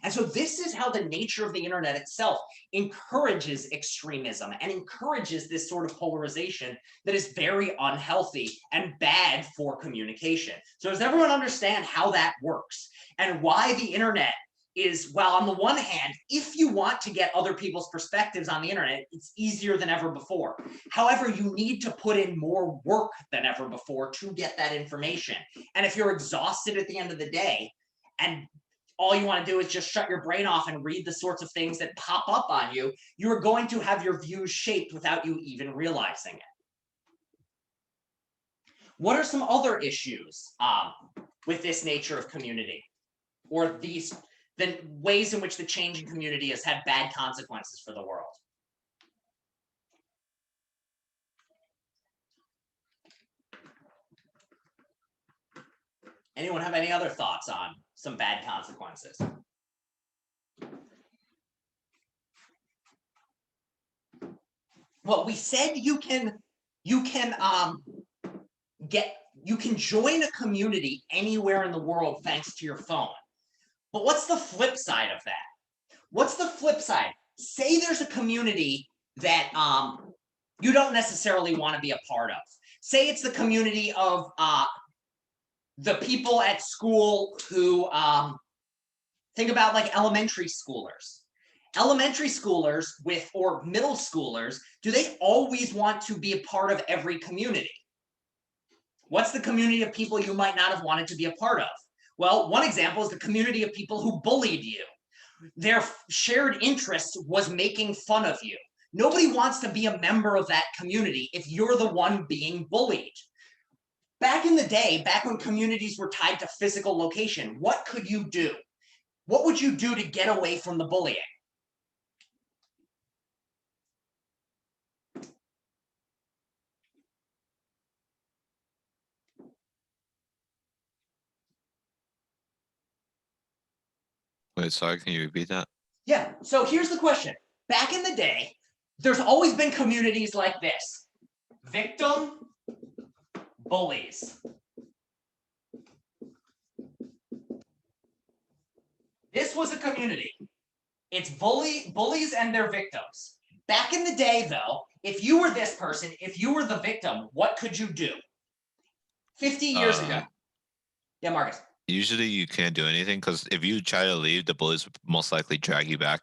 Speaker 1: And so this is how the nature of the internet itself encourages extremism and encourages this sort of polarization that is very unhealthy and bad for communication. So does everyone understand how that works and why the internet is, well, on the one hand, if you want to get other people's perspectives on the internet, it's easier than ever before. However, you need to put in more work than ever before to get that information. And if you're exhausted at the end of the day and all you want to do is just shut your brain off and read the sorts of things that pop up on you, you're going to have your views shaped without you even realizing it. What are some other issues with this nature of community, or the ways in which the changing community has had bad consequences for the world? Anyone have any other thoughts on some bad consequences? Well, we said you can join a community anywhere in the world thanks to your phone. But what's the flip side of that? What's the flip side? Say there's a community that you don't necessarily want to be a part of. Say it's the community of the people at school who think about like elementary schoolers. Elementary schoolers or middle schoolers, do they always want to be a part of every community? What's the community of people you might not have wanted to be a part of? Well, one example is the community of people who bullied you. Their shared interest was making fun of you. Nobody wants to be a member of that community if you're the one being bullied. Back in the day, back when communities were tied to physical location, what could you do? What would you do to get away from the bullying?
Speaker 2: Wait, sorry, can you repeat that?
Speaker 1: Yeah, so here's the question. Back in the day, there's always been communities like this. Victim, bullies. This was a community. It's bullies and their victims. Back in the day, though, if you were this person, if you were the victim, what could you do? 50 years ago. Yeah, Marcus.
Speaker 2: Usually you can't do anything because if you try to leave, the bullies would most likely drag you back.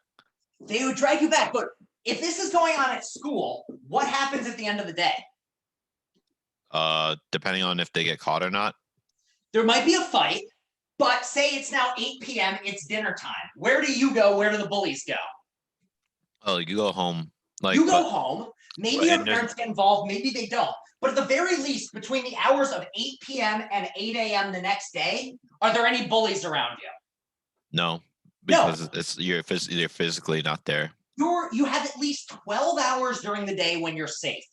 Speaker 1: They would drag you back. But if this is going on at school, what happens at the end of the day?
Speaker 2: Depending on if they get caught or not.
Speaker 1: There might be a fight, but say it's now 8 p.m., it's dinner time. Where do you go? Where do the bullies go?
Speaker 2: Oh, you go home.
Speaker 1: You go home. Maybe your parents get involved, maybe they don't. But at the very least, between the hours of 8 p.m. and 8 a.m. the next day, are there any bullies around you?
Speaker 2: No, because you're physically not there.
Speaker 1: You have at least 12 hours during the day when you're safe.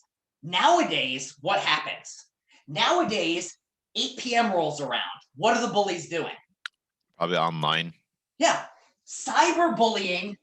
Speaker 1: Nowadays, what happens? Nowadays, 8 p.m. rolls around. What are the bullies doing?
Speaker 2: Probably online.
Speaker 1: Yeah. Cyberbullying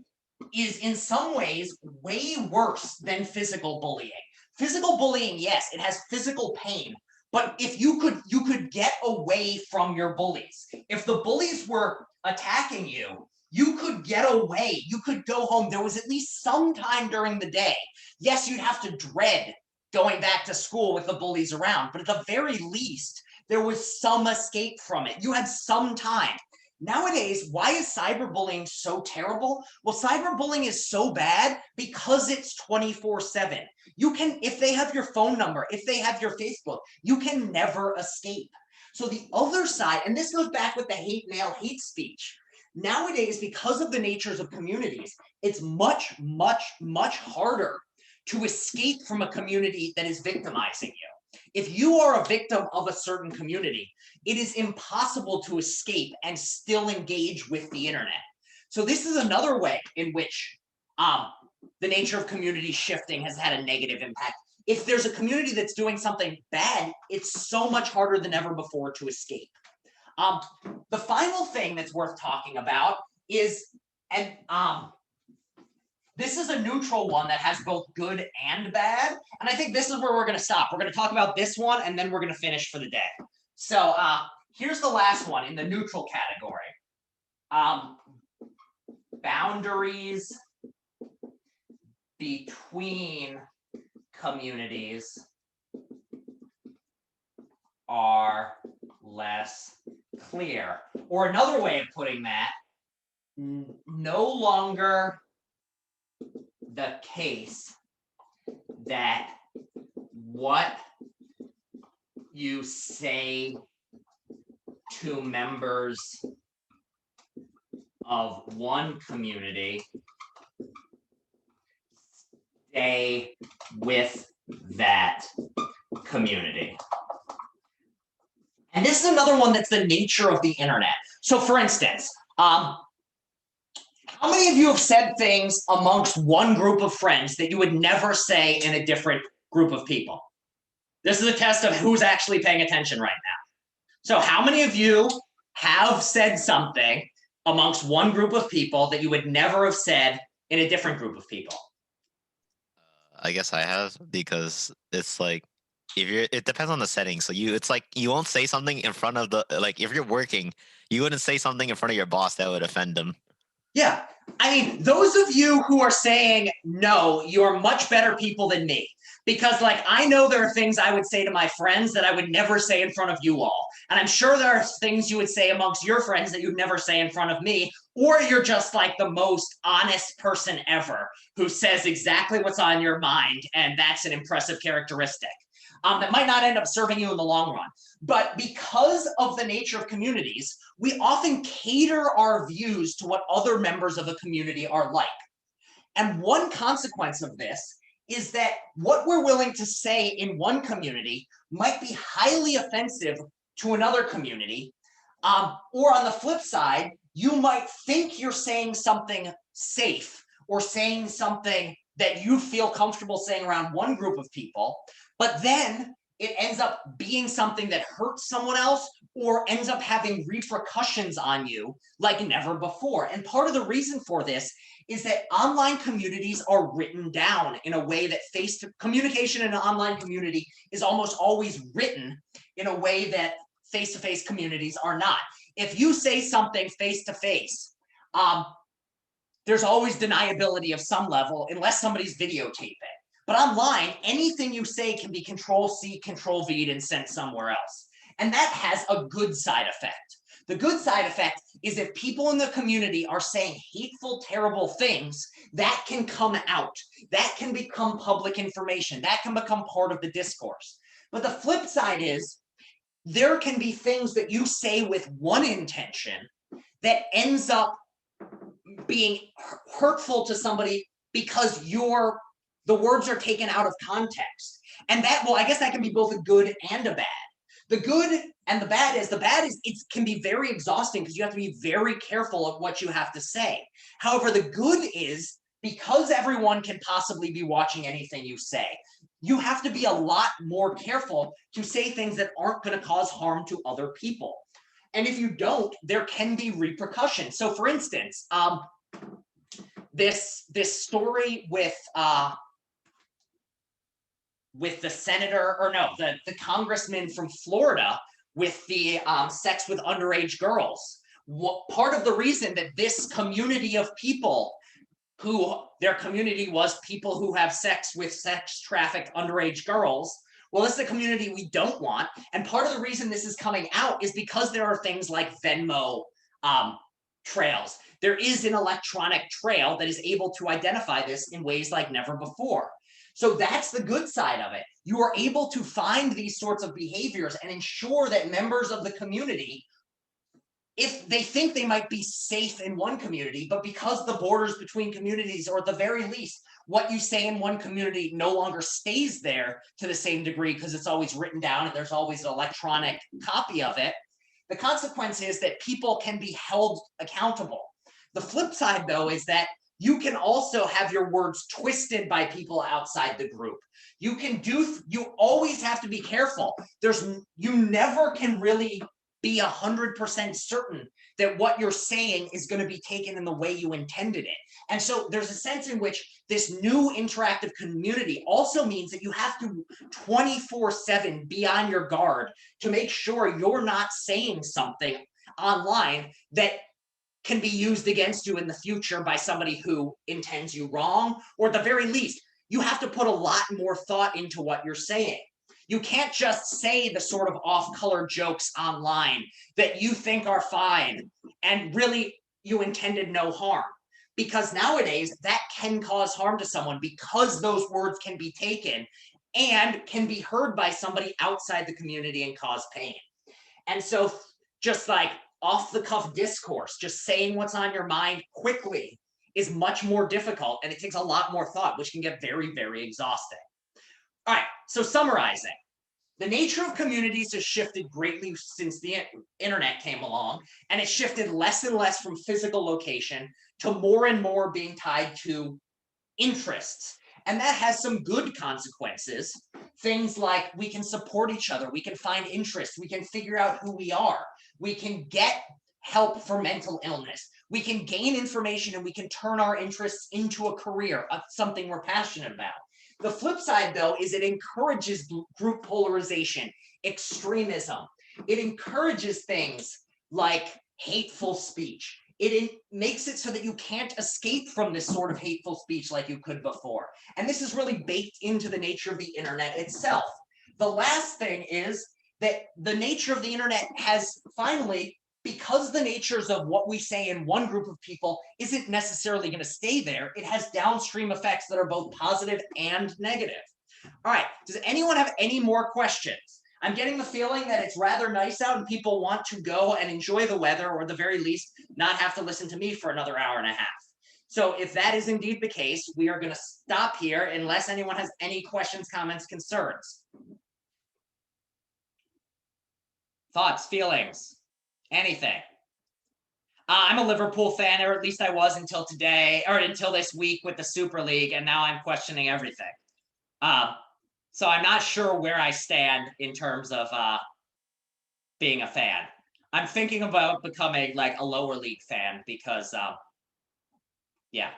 Speaker 1: is in some ways way worse than physical bullying. Physical bullying, yes, it has physical pain, but if you could get away from your bullies. If the bullies were attacking you, you could get away. You could go home. There was at least some time during the day. Yes, you'd have to dread going back to school with the bullies around, but at the very least, there was some escape from it. You had some time. Nowadays, why is cyberbullying so terrible? Well, cyberbullying is so bad because it's 24/7. You can, if they have your phone number, if they have your Facebook, you can never escape. So the other side, and this goes back with the hate mail, hate speech. Nowadays, because of the natures of communities, it's much, much, much harder to escape from a community that is victimizing you. If you are a victim of a certain community, it is impossible to escape and still engage with the internet. So this is another way in which the nature of community shifting has had a negative impact. If there's a community that's doing something bad, it's so much harder than ever before to escape. The final thing that's worth talking about is, and this is a neutral one that has both good and bad. And I think this is where we're going to stop. We're going to talk about this one, and then we're going to finish for the day. So here's the last one in the neutral category. boundaries between communities are less clear. Or another way of putting that, no longer the case that what you say to members of one community stay with that community. And this is another one that's the nature of the internet. So for instance, how many of you have said things amongst one group of friends that you would never say in a different group of people? This is a test of who's actually paying attention right now. So how many of you have said something amongst one group of people that you would never have said in a different group of people?
Speaker 2: I guess I have, because it's like, if you're, it depends on the setting. So it's like you won't say something in front of the, like, if you're working, you wouldn't say something in front of your boss that would offend them.
Speaker 1: Yeah. I mean, those of you who are saying no, you're much better people than me. Because, like, I know there are things I would say to my friends that I would never say in front of you all. And I'm sure there are things you would say amongst your friends that you'd never say in front of me. Or you're just like the most honest person ever who says exactly what's on your mind. And that's an impressive characteristic. That might not end up serving you in the long run. But because of the nature of communities, we often cater our views to what other members of a community are like. And one consequence of this is that what we're willing to say in one community might be highly offensive to another community. Or on the flip side, you might think you're saying something safe or saying something that you feel comfortable saying around one group of people, but then it ends up being something that hurts someone else or ends up having repercussions on you like never before. And part of the reason for this is that online communities are written down in a way that communication in an online community is almost always written in a way that face-to-face communities are not. If you say something face-to-face, there's always deniability of some level unless somebody's videotaping it. But online, anything you say can be Control-C, Control-V'd and sent somewhere else. And that has a good side effect. The good side effect is if people in the community are saying hateful, terrible things, that can come out. That can become public information. That can become part of the discourse. But the flip side is there can be things that you say with one intention that ends up being hurtful to somebody because the words are taken out of context. And that, well, I guess that can be both a good and a bad. The good and the bad is it can be very exhausting because you have to be very careful of what you have to say. However, the good is because everyone can possibly be watching anything you say, you have to be a lot more careful to say things that aren't going to cause harm to other people. And if you don't, there can be repercussions. So for instance, this story with the senator, or no, the congressman from Florida with the sex with underage girls. Part of the reason that this community of people, who their community was people who have sex with sex trafficked underage girls, well, this is the community we don't want. And part of the reason this is coming out is because there are things like Venmo trails. There is an electronic trail that is able to identify this in ways like never before. So that's the good side of it. You are able to find these sorts of behaviors and ensure that members of the community, if they think they might be safe in one community, but because the borders between communities, or at the very least, what you say in one community no longer stays there to the same degree because it's always written down and there's always an electronic copy of it, the consequence is that people can be held accountable. The flip side, though, is that you can also have your words twisted by people outside the group. You always have to be careful. You never can really be 100% certain that what you're saying is going to be taken in the way you intended it. And so there's a sense in which this new interactive community also means that you have to 24/7 be on your guard to make sure you're not saying something online that can be used against you in the future by somebody who intends you wrong, or at the very least, you have to put a lot more thought into what you're saying. You can't just say the sort of off-color jokes online that you think are fine and really you intended no harm. Because nowadays that can cause harm to someone because those words can be taken and can be heard by somebody outside the community and cause pain. And so just like off the cuff discourse, just saying what's on your mind quickly is much more difficult and it takes a lot more thought, which can get very, very exhausting. All right, so summarizing. The nature of communities has shifted greatly since the internet came along, and it shifted less and less from physical location to more and more being tied to interests. And that has some good consequences. Things like we can support each other, we can find interests, we can figure out who we are, we can get help for mental illness, we can gain information, and we can turn our interests into a career, something we're passionate about. The flip side, though, is it encourages group polarization, extremism. It encourages things like hateful speech. It makes it so that you can't escape from this sort of hateful speech like you could before. And this is really baked into the nature of the internet itself. The last thing is that the nature of the internet has finally, because the natures of what we say in one group of people isn't necessarily going to stay there, it has downstream effects that are both positive and negative. All right, does anyone have any more questions? I'm getting the feeling that it's rather nice out and people want to go and enjoy the weather, or at the very least, not have to listen to me for another hour and a half. So if that is indeed the case, we are going to stop here unless anyone has any questions, comments, concerns. Thoughts, feelings, anything. I'm a Liverpool fan, or at least I was until today, or until this week with the Super League, and now I'm questioning everything. So I'm not sure where I stand in terms of being a fan. I'm thinking about becoming like a lower league fan because, yeah.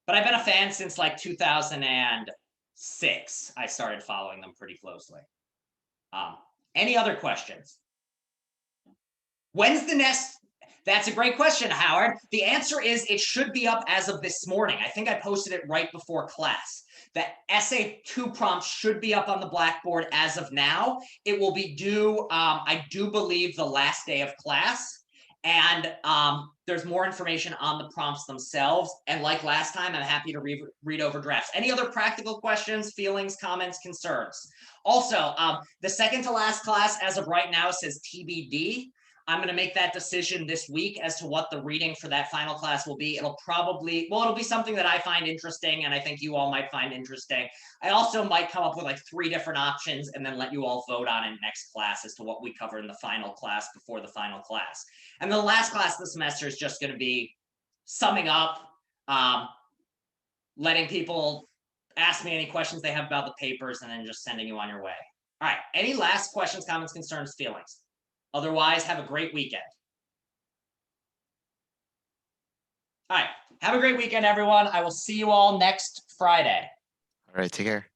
Speaker 1: But I've been a fan since like 2006. I started following them pretty closely. Any other questions? When's the next? That's a great question, Howard. The answer is it should be up as of this morning. I think I posted it right before class. The essay 2 prompts should be up on the Blackboard as of now. It will be due, I do believe, the last day of class. And there's more information on the prompts themselves. And like last time, I'm happy to read over drafts. Any other practical questions, feelings, comments, concerns? Also, the second to last class as of right now says TBD. I'm going to make that decision this week as to what the reading for that final class will be. It'll probably, well, it'll be something that I find interesting and I think you all might find interesting. I also might come up with like 3 different options and then let you all vote on it next class as to what we cover in the final class before the final class. And the last class of the semester is just going to be summing up, letting people ask me any questions they have about the papers, and then just sending you on your way. All right, any last questions, comments, concerns, feelings? Otherwise, have a great weekend. All right. Have a great weekend, everyone. I will see you all next Friday.
Speaker 2: All right. Take care.